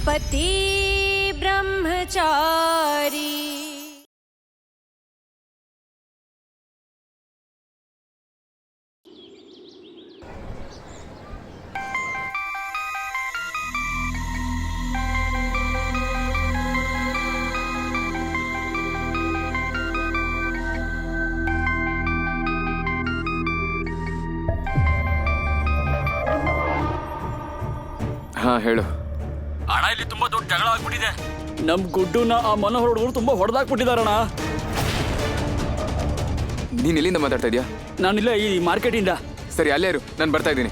पति ब्रह्मचारी। ಹಾ ಹೇಳು ಅಣ್ಣ, ಇಲ್ಲಿ ತುಂಬಾ ದೊಡ್ಡ ಜಗಳ ಆಗ್ಬಿಟ್ಟಿದೆ. ನಮ್ ಗುಡ್ಡುನ ಆ ಮನೋಹರ್ ಹುಡುಗರು ತುಂಬಾ ಹೊಡೆದಾಕ್ಬಿಟ್ಟಿದಾರಣ. ನೀನ್ ಎಲ್ಲಿಂದ ಮಾತಾಡ್ತಾ ಇದೀಯಾ? ನಾನಿಲ್ಲ ಈ ಮಾರ್ಕೆಟ್ ಇಂದ. ಸರಿ ಅಲ್ಲೇ ಇರು, ನಾನು ಬರ್ತಾ ಇದ್ದೀನಿ.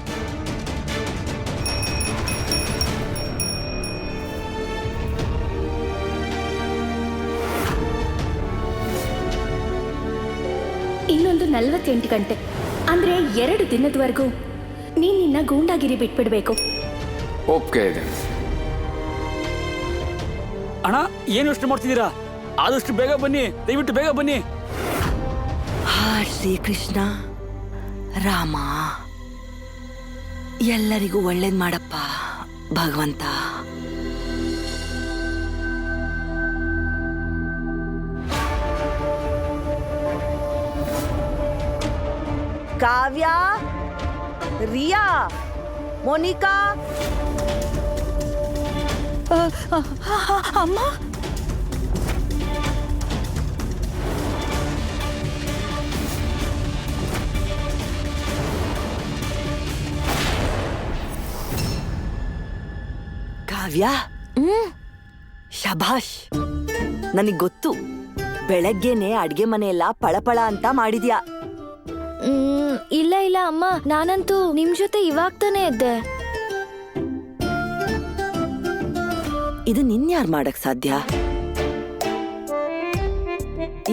ಇನ್ನೊಂದು 48 ಗಂಟೆ ಅಂದ್ರೆ 2 ದಿನದವರೆಗೂ ನೀನ್ ನಿನ್ನ ಗೂಂಡಾಗಿರಿ ಬಿಟ್ಬಿಡ್ಬೇಕು. ಒಪ್ಪಿಗೆ ಇದೆ. ಅಣ್ಣ, ಏನು ಯೋಚನೆ ಮಾಡ್ತಿದ್ದೀರಾ? ಆದಷ್ಟು ಬೇಗ ಬನ್ನಿ, ದಯವಿಟ್ಟು ಬೇಗ ಬನ್ನಿ. ಹಾ ಶ್ರೀಕೃಷ್ಣ ರಾಮ, ಎಲ್ಲರಿಗೂ ಒಳ್ಳೇದ್ ಮಾಡಪ್ಪ ಭಗವಂತ. ಕಾವ್ಯ, ರಿಯಾ, ಮೋನಿಕಾ. ಅಮ್ಮ, ಕಾವ್ಯ. ಶಭಾಷ್, ನನಗ್ ಗೊತ್ತು, ಬೆಳಗ್ಗೆನೆ ಅಡ್ಗೆ ಮನೆಯೆಲ್ಲ ಪಳಪಳ ಅಂತ ಮಾಡಿದ್ಯಾ. ಇಲ್ಲ ಇಲ್ಲ ಅಮ್ಮ, ನಾನಂತೂ ನಿಮ್ ಜೊತೆ ಇವಾಗ ತಾನೇ ಇದ್ದೆ. ಇದು ನಿನ್ಯಾರ್ ಮಾಡಕ್ ಸಾಧ್ಯ?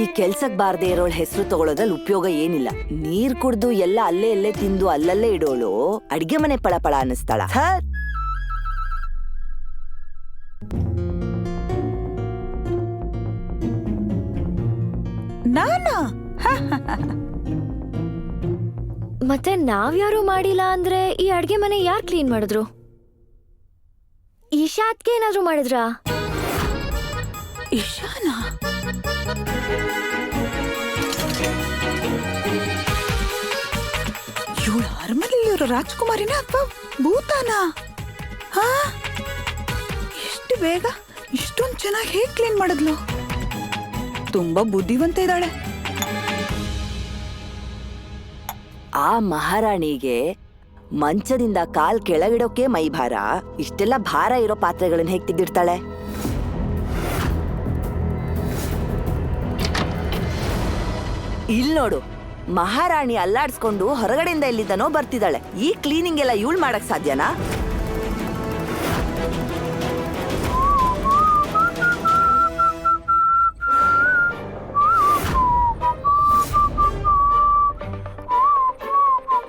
ಈ ಕೆಲ್ಸಕ್ ಬಾರ್ದೇ ಇರೋಳ್ ಹೆಸರು ತಗೊಳೋದ್ರಲ್ಲಿ ಉಪಯೋಗ ಏನಿಲ್ಲ. ನೀರ್ ಕುಡ್ದು ಎಲ್ಲ ಅಲ್ಲೇ ಅಲ್ಲೇ ತಿಂದು ಅಲ್ಲಲ್ಲೇ ಇಡೋಳು ಅಡ್ಗೆ ಮನೆ ಪಳಪಳ ಅನ್ನಿಸ್ತಾಳ. ನಾನಾ? ಮತ್ತೆ ನಾವ್ಯಾರು ಮಾಡಿಲ್ಲ ಅಂದ್ರೆ ಈ ಅಡ್ಗೆ ಮನೆ ಯಾರ್ ಕ್ಲೀನ್ ಮಾಡಿದ್ರು? ಈಶಾತ್ಗೆ ಏನಾದ್ರು ಮಾಡಿದ್ರಾ? ಇಶಾನ? ಇವಳು ಅರಮನೆಯಲ್ಲಿರೋ ರಾಜ್ಕುಮಾರಿನ ಅಥವಾ ಭೂತಾನ? ಹಾ, ಎಷ್ಟು ಬೇಗ ಇಷ್ಟೊಂದು ಚೆನ್ನಾಗಿ ಹೇಗ್ ಕ್ಲೀನ್ ಮಾಡಿದ್ಲು? ತುಂಬಾ ಬುದ್ಧಿವಂತ ಇದ್ದಾಳೆ. ಆ ಮಹಾರಾಣಿಗೆ ಮಂಚದಿಂದ ಕಾಲ್ ಕೆಳಗಿಡೋಕೆ ಮೈ ಭಾರ, ಇಷ್ಟೆಲ್ಲ ಭಾರ ಇರೋ ಪಾತ್ರೆಗಳನ್ನ ಹೇಗ್ ತೆಗೆದಿಡ್ತಾಳೆ? ಇಲ್ ನೋಡು, ಮಹಾರಾಣಿ ಅಲ್ಲಾಡ್ಸ್ಕೊಂಡು ಹೊರಗಡೆಯಿಂದ ಎಲ್ಲಿದ್ದಾನೋ ಬರ್ತಿದ್ದಾಳೆ. ಈ ಕ್ಲೀನಿಂಗ್ ಎಲ್ಲ ಇವಳು ಮಾಡಕ್ ಸಾಧ್ಯನಾ?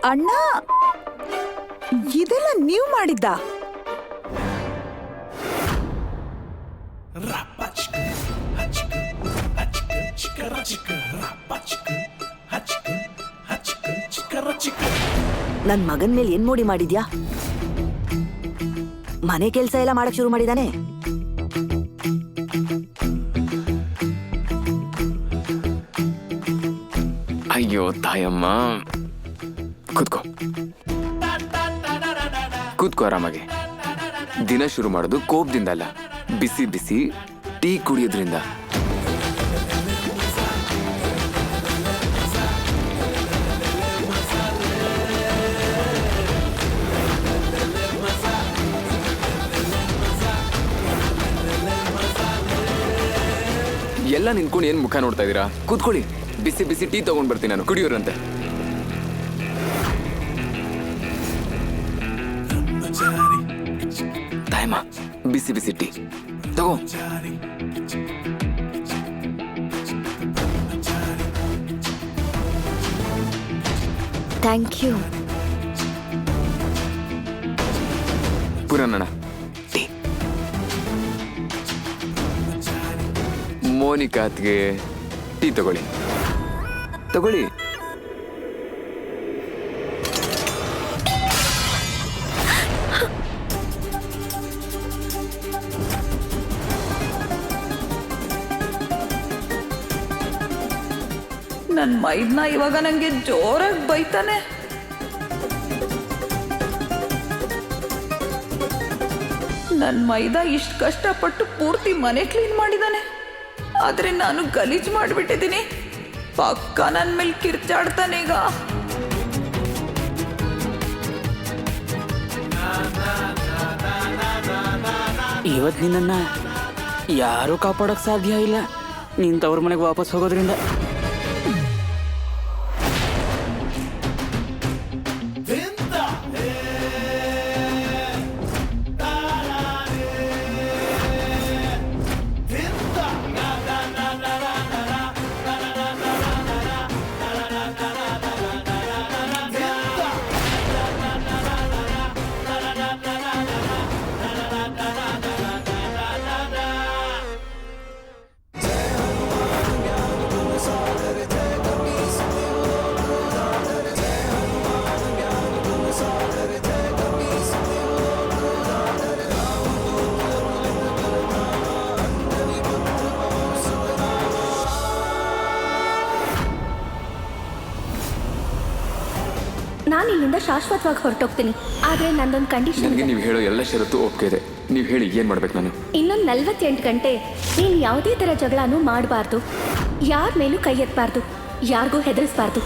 ಅಣ್ಣ, ಇದೆಲ್ಲ ನೀವು ಮಾಡಿದ್ದ? ನನ್ ಮಗನ್ ಮೇಲೆ ಏನ್ ಮೋಡಿ ಮಾಡಿದ್ಯಾ? ಮನೆ ಕೆಲ್ಸ ಎಲ್ಲ ಮಾಡಕ್ ಶುರು ಮಾಡಿದಾನೆ. ಅಯ್ಯೋ ತಾಯಮ್ಮ, ಕೂತ್ಕೋ ಕೂತ್ಕೋ ಆರಾಮಾಗಿ. ದಿನ ಶುರು ಮಾಡೋದು ಕೋಪದಿಂದ ಅಲ್ಲ, ಬಿಸಿ ಬಿಸಿ ಟೀ ಕುಡಿಯೋದ್ರಿಂದ. ಎಲ್ಲ ನಿಂತ್ಕೊಂಡು ಏನ್ ಮುಖ ನೋಡ್ತಾ ಇದೀರಾ? ಕೂತ್ಕೊಳ್ಳಿ, ಬಿಸಿ ಬಿಸಿ ಟೀ ತಗೊಂಡ್ ಬರ್ತೀನಿ ನಾನು, ಕುಡಿಯೋರಂತೆ. ತಾಯಮ್ಮ, ಬಿಸಿ ಬಿಸಿ ಟೀ ತಗೋ. Thank you. ಪುರಾಣ ಟೀ. ಮೋನಿಕಾತ್ಗೆ ಟೀ ತಗೊಳ್ಳಿ ತಗೊಳ್ಳಿ. ನನ್ ಮೈದ್ನ ಇವಾಗ ನಂಗೆ ಜೋರಾಗಿ ಬೈತಾನೆ. ನನ್ ಮೈದ ಇಷ್ಟು ಕಷ್ಟಪಟ್ಟು ಪೂರ್ತಿ ಮನೆ ಕ್ಲೀನ್ ಮಾಡಿದಾನೆ, ಆದ್ರೆ ನಾನು ಗಲೀಜ್ ಮಾಡಿಬಿಟ್ಟಿದ್ದೀನಿ. ಪಕ್ಕ ನನ್ ಮೇಲೆ ಕಿರ್ಚಾಡ್ತಾನೆ ಈಗ. ಇವತ್ತು ನಿನ್ನನ್ನು ಯಾರೂ ಕಾಪಾಡೋಕ್ಕೆ ಸಾಧ್ಯ ಇಲ್ಲ ನೀನು ತವ್ರ ಮನೆಗೆ ವಾಪಸ್ ಹೋಗೋದ್ರಿಂದ. ನಾನು ಇಲ್ಲಿಂದ ಶಾಶ್ವತವಾಗಿ ಹೊರಟೋಗ್ತೀನಿ, ಆದ್ರೆ ನಂದೊಂದು ಕಂಡೀಷನ್ ನನಗೆ ಇದೆ. ನೀವು ಹೇಳೋ ಎಲ್ಲ ಷರತ್ತು ಒಪ್ಪಿಗೆ ಇದೆ. ನೀವು ಹೇಳಿ ಏನು ಮಾಡ್ಬೇಕು ನಾನು? ಇನ್ನೊಂದು 48 ಗಂಟೆ ನೀನು ಯಾವುದೇ ಥರ ಜಗಳನೂ ಮಾಡಬಾರ್ದು, ಯಾರ ಮೇಲೂ ಕೈ ಎತ್ತಬಾರ್ದು, ಯಾರಿಗೂ ಹೆದರಿಸಬಾರ್ದು.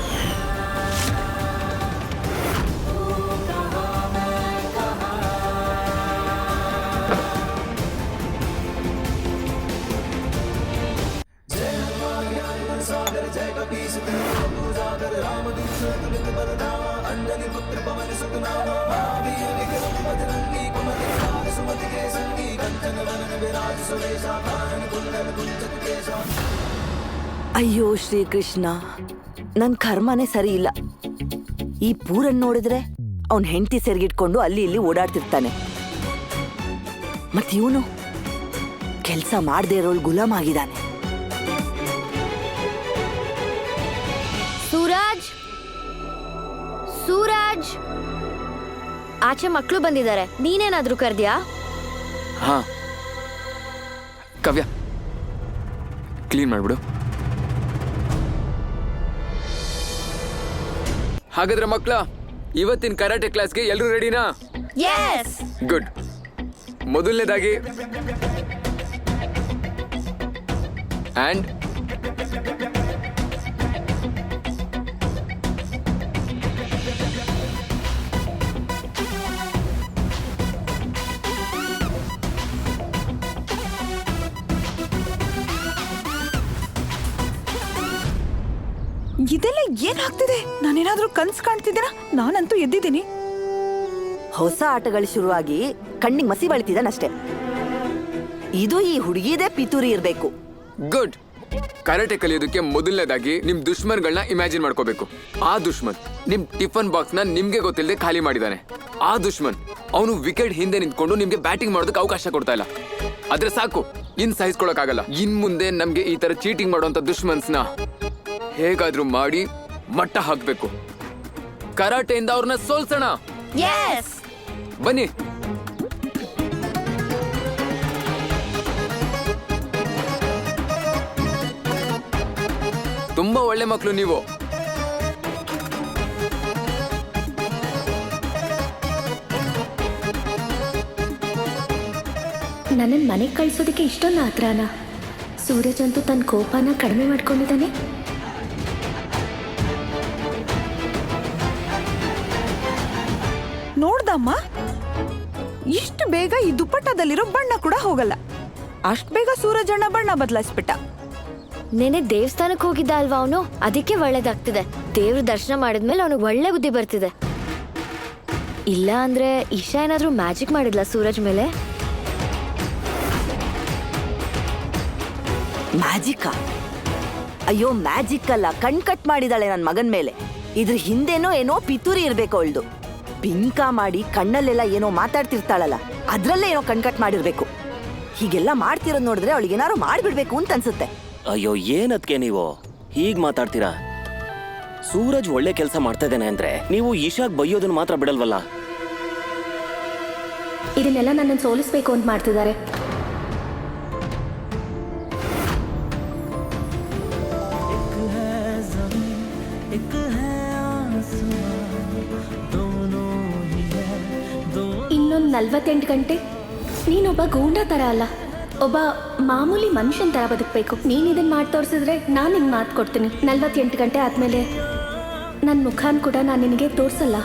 ಅಯ್ಯೋ ಶ್ರೀಕೃಷ್ಣ, ನನ್ ಕರ್ಮನೇ ಸರಿ ಇಲ್ಲ. ಈ ಪೂರನ್ ನೋಡಿದ್ರೆ ಅವನ್ ಹೆಂಡತಿ ಸೆರ್ಗಿಟ್ಕೊಂಡು ಅಲ್ಲಿ ಇಲ್ಲಿ ಓಡಾಡ್ತಿರ್ತಾನೆ. ಮತ್ ಇವನು ಕೆಲ್ಸ ಮಾಡದೇ ಇರೋಳು ಗುಲಾಮ್ ಆಗಿದ್ದಾನೆ. ಸೂರಜ್, ಸೂರಜ್, ಆಚೆ ಮಕ್ಕಳು ಬಂದಿದ್ದಾರೆ, ನೀನೇನಾದ್ರೂ ಕರ್ದ್ಯಾ? ಹಾ ಕಾವ್ಯ, ಕ್ಲೀನ್ ಮಾಡ್ಬಿಡು. ಹಾಗಾದ್ರೆ ಮಕ್ಕಳ, ಇವತ್ತಿನ ಕರಾಟೆ ಕ್ಲಾಸ್ಗೆ ಎಲ್ಲರೂ ರೆಡಿನಾ? ಯೆಸ್. ಗುಡ್. ಮೊದಲನೇದಾಗಿ ಆ್ಯಂಡ್ ಇದೆಲ್ಲ ಏನಾಗ್ತಿದೆ? ನಾನೇನಾದ್ರೂ ಕನ್ಸ್ ಕಾಣ್ತಿದ್ದೀನ? ನಾನಂತೂ ಎದ್ದಿದ್ದೀನಿ. ಹೊಸ ಆಟಗಳು ಶುರುವಾಗಿ ಕಣ್ಣಿಗೆ ಮಸಿ ಬಳಿತಿದ್ದಾನಷ್ಟೇ. ಇದು ಈ ಹುಡುಗಿದೇ ಪಿತೂರಿ ಇರ್ಬೇಕು. ಗುಡ್. ಕರಾಟೆ ಕಲಿಯೋದಕ್ಕೆ ಮೊದಲನೇದಾಗಿ ನಿಮ್ ದುಶ್ಮನ್ಗಳನ್ನ ಇಮ್ಯಾಜಿನ್ ಮಾಡ್ಕೋಬೇಕು. ಆ ದುಶ್ಮನ್ ನಿಮ್ ಟಿಫನ್ ಬಾಕ್ಸ್ ನ ನಿಮ್ಗೆ ಗೊತ್ತಿಲ್ಲದೆ ಖಾಲಿ ಮಾಡಿದಾನೆ. ಆ ದುಶ್ಮನ್ ಅವನು ವಿಕೆಟ್ ಹಿಂದೆ ನಿಂತ್ಕೊಂಡು ನಿಮ್ಗೆ ಬ್ಯಾಟಿಂಗ್ ಮಾಡೋದಕ್ಕೆ ಅವಕಾಶ ಕೊಡ್ತಾ ಇಲ್ಲ. ಆದ್ರೆ ಸಾಕು, ಇನ್ ಸಹಿಸ್ಕೊಳಕ್ಕಾಗಲ್ಲ. ಇನ್ ಮುಂದೆ ನಮ್ಗೆ ಈ ತರ ಚೀಟಿಂಗ್ ಮಾಡುವಂತ ದುಶ್ಮನ್ಸ್ನ ಹೇಗಾದ್ರೂ ಮಾಡಿ ಮಟ್ಟ ಹಾಕ್ಬೇಕು. ಕರಾಟೆಯಿಂದ ಅವ್ರನ್ನ ಸೋಲ್ಸೋಣ. ಯೆಸ್. ಬನ್ನಿ. ತುಂಬಾ ಒಳ್ಳೆ ಮಕ್ಕಳು ನೀವು. ನನ್ನನ್ನು ಮನೆಗೆ ಕಳಿಸೋದಕ್ಕೆ ಇಷ್ಟೊಂದು ಆತ್ರನ? ಸೂರಜ್ ಅಂತೂ ತನ್ನ ಕೋಪನ ಕಡಿಮೆ ಮಾಡ್ಕೊಂಡಿದ್ದಾನೆ. ನೋಡ್ದಮ್ಮ, ಇಷ್ಟು ಬೇಗ ಈ ದುಪ್ಪಟ್ಟದಲ್ಲಿರೋ ಬಣ್ಣ ಕೂಡ ಹೋಗಲ್ಲ. ಅಷ್ಟ್ ಬೇಗ ಸೂರಜಣ್ಣ ಬಣ್ಣ ಬದಲಾಯಿಸ್ಬಿಟ್ಟ. ನೆನೆ ದೇವಸ್ಥಾನಕ್ಕೆ ಹೋಗಿದ್ದ ಅಲ್ವಾ ಅವನು, ಅದಕ್ಕೆ ಒಳ್ಳೇದಾಗ್ತಿದೆ. ದೇವ್ರ ದರ್ಶನ ಮಾಡಿದ್ಮೇಲೆ ಅವನಿಗೆ ಒಳ್ಳೆ ಬುದ್ಧಿ ಬರ್ತಿದೆ. ಇಲ್ಲ ಅಂದ್ರೆ ಇಶಾ ಏನಾದ್ರೂ ಮ್ಯಾಜಿಕ್ ಮಾಡಿದ್ಲ ಸೂರಜ್ ಮೇಲೆ? ಮ್ಯಾಜಿಕ್ಕಾ? ಅಯ್ಯೋ, ಮ್ಯಾಜಿಕ್ ಅಲ್ಲ, ಕಣ್ ಕಟ್ ಮಾಡಿದಾಳೆ ನನ್ ಮಗನ್ ಮೇಲೆ. ಇದ್ರ ಹಿಂದೆನೋ ಏನೋ ಪಿತೂರಿ ಇರ್ಬೇಕು ಅವಳ್ದು. ಪಿಂಕ ಮಾಡಿ ಕಣ್ಣಲ್ಲೆಲ್ಲ ಏನೋ ಮಾತಾಡ್ತಿರ್ತಾಳಲ್ಲ, ಅದ್ರಲ್ಲೇ ಏನೋ ಕಣ್ಕಟ್ ಮಾಡಿರ್ಬೇಕು. ಹೀಗೆಲ್ಲ ಮಾಡ್ತಿರೋದ್ ನೋಡಿದ್ರೆ ಅವಳಿಗೇನಾರು ಮಾಡ್ಬಿಡ್ಬೇಕು ಅಂತ ಅನ್ಸುತ್ತೆ. ಅಯ್ಯೋ, ಏನದ್ಕೆ ನೀವು ಹೀಗ್ ಮಾತಾಡ್ತೀರಾ? ಸೂರಜ್ ಒಳ್ಳೆ ಕೆಲಸ ಮಾಡ್ತಾ ಇದ್ದಾನೆ ಅಂದ್ರೆ ನೀವು ಈಶಾಗ್ ಬೈಯೋದನ್ನ ಮಾತ್ರ ಬಿಡಲ್ವಲ್ಲ? ಇದನ್ನೆಲ್ಲ ನನ್ನನ್ನು ಸೋಲಿಸ್ಬೇಕು ಅಂತ ಮಾಡ್ತಿದ್ದಾರೆ. 48 ಗಂಟೆ ನೀನೊಬ್ಬ ಗೂಂಡ ಥರ ಅಲ್ಲ, ಒಬ್ಬ ಮಾಮೂಲಿ ಮನುಷ್ಯನ ಥರ ಬದುಕಬೇಕು. ನೀನು ಇದನ್ನು ಮಾಡಿ ತೋರಿಸಿದ್ರೆ ನಾನು ನಿಂಗೆ ಮಾತು ಕೊಡ್ತೀನಿ, 48 ಗಂಟೆ ಆದಮೇಲೆ ನನ್ನ ಮುಖಾನ್ ಕೂಡ ನಾನು ನಿನಗೆ ತೋರಿಸಲ್ಲ.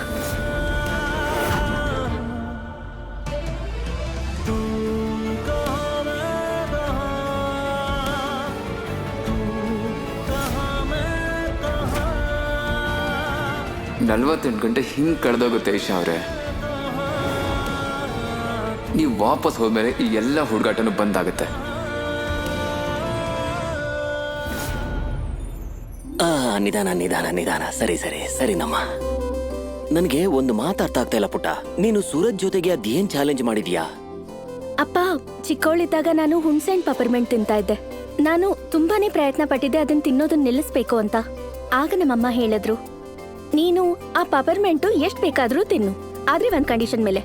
ನಲ್ವತ್ತೆಂಟು ಗಂಟೆ ಹಿಂಗೆ ಕಳೆದೋಗುತ್ತೆ ಈಶಾ ಅವರೇ. ನೀವು ವಾಪಸ್ ಹೋದ್ಮೇಲೆ ಈ ಎಲ್ಲ ಹುಡುಗಾಟನೂ ಬಂದಾಗುತ್ತೆ. ನಿಧಾನ ನಿಧಾನ ನಿಧಾನ. ಸರಿ ಸರಿ ಸರಿ ನಮ್ಮ. ನನಗೆ ಒಂದು ಮಾತು ಅರ್ಥ ಆಗ್ತಾ ಇಲ್ಲ ಪುಟ್ಟ. ನೀನು ಸೂರಜ್ ಜೊತೆಗೆ ಅದೇನ್ ಚಾಲೆಂಜ್ ಮಾಡಿದ್ಯಾ? ಅಪ್ಪ, ಚಿಕ್ಕವಳಿದ್ದಾಗ ನಾನು ಹುಣ್ಸೆಹಣ್ಣು ಪಪರ್ಮೆಂಟ್ ತಿಂತಾ ಇದ್ದೆ. ನಾನು ತುಂಬಾನೇ ಪ್ರಯತ್ನ ಪಟ್ಟಿದ್ದೆ ಅದನ್ನ ತಿನ್ನೋದನ್ನ ನಿಲ್ಲಿಸ್ಬೇಕು ಅಂತ. ಆಗ ನಮ್ಮಮ್ಮ ಹೇಳಿದ್ರು, ನೀನು ಆ ಪಪರ್ಮೆಂಟು ಎಷ್ಟು ಬೇಕಾದ್ರೂ ತಿನ್ನು, ಆದ್ರೆ ಒಂದ್ ಕಂಡೀಷನ್ ಮೇಲೆ,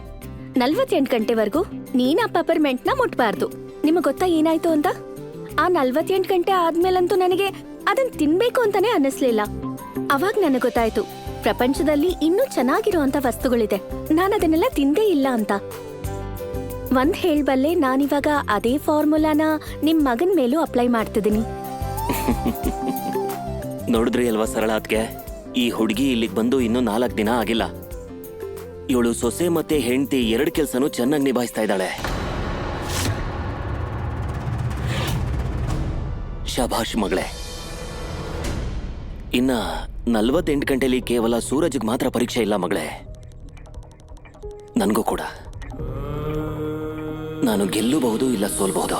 48 ಗಂಟೆವರೆಗೂ ನೀನ್ ಆ ಪಪರ್ಮೆಂಟ್ನ ಮುಟ್ಬಾರ್ದು. ನಿಮಗೆ ಗೊತ್ತಾ ಏನಾಯ್ತು ಅಂತ? ಆ 48 ಗಂಟೆ ಆದ್ಮೇಲಂತೂ ನನಗೆ ಅದನ್ನ ತಿನ್ಬೇಕು ಅಂತಾನೆ ಅನ್ನಿಸ್ಲಿಲ್ಲ. ಅವಾಗ ನನಗೆ ಗೊತ್ತಾಯ್ತು, ಪ್ರಪಂಚದಲ್ಲಿ ಇನ್ನೂ ಚೆನ್ನಾಗಿರುವಂತ ವಸ್ತುಗಳಿದೆ, ನಾನು ಅದನ್ನೆಲ್ಲ ತಿಂದೇ ಇಲ್ಲ ಅಂತ. ಒಂದ್ ಹೇಳ್ಬಲ್ಲೆ, ನಾನಿವಾಗ ಅದೇ ಫಾರ್ಮುಲಾನ ನಿಮ್ ಮಗನ್ ಮೇಲೂ ಅಪ್ಲೈ ಮಾಡ್ತಿದ್ದೀನಿ. ನೋಡಿದ್ರಿ ಅಲ್ವಾ ಸರಳ ಅದ್ಕೆ, ಈ ಹುಡುಗಿ ಇಲ್ಲಿಗೆ ಬಂದು ಇನ್ನೂ 4 ದಿನ ಆಗಿಲ್ಲ. ಇವಳು ಸೊಸೆ ಮತ್ತೆ ಹೆಂಡತಿ 2 ಕೆಲ್ಸನೂ ಚೆನ್ನಾಗಿ ನಿಭಾಯಿಸ್ತಾ ಇದ್ದಾಳೆ. ಶಭಾಷ್ ಮಗಳೇ. ಇನ್ನ 48 ಗಂಟೆಲಿ ಕೇವಲ ಸೂರಜ್ಗೆ ಮಾತ್ರ ಪರೀಕ್ಷೆ ಇಲ್ಲ ಮಗಳೇ, ನನಗೂ ಕೂಡ. ನಾನು ಗೆಲ್ಲಬಹುದು ಇಲ್ಲ ಸೋಲ್ಬಹುದು.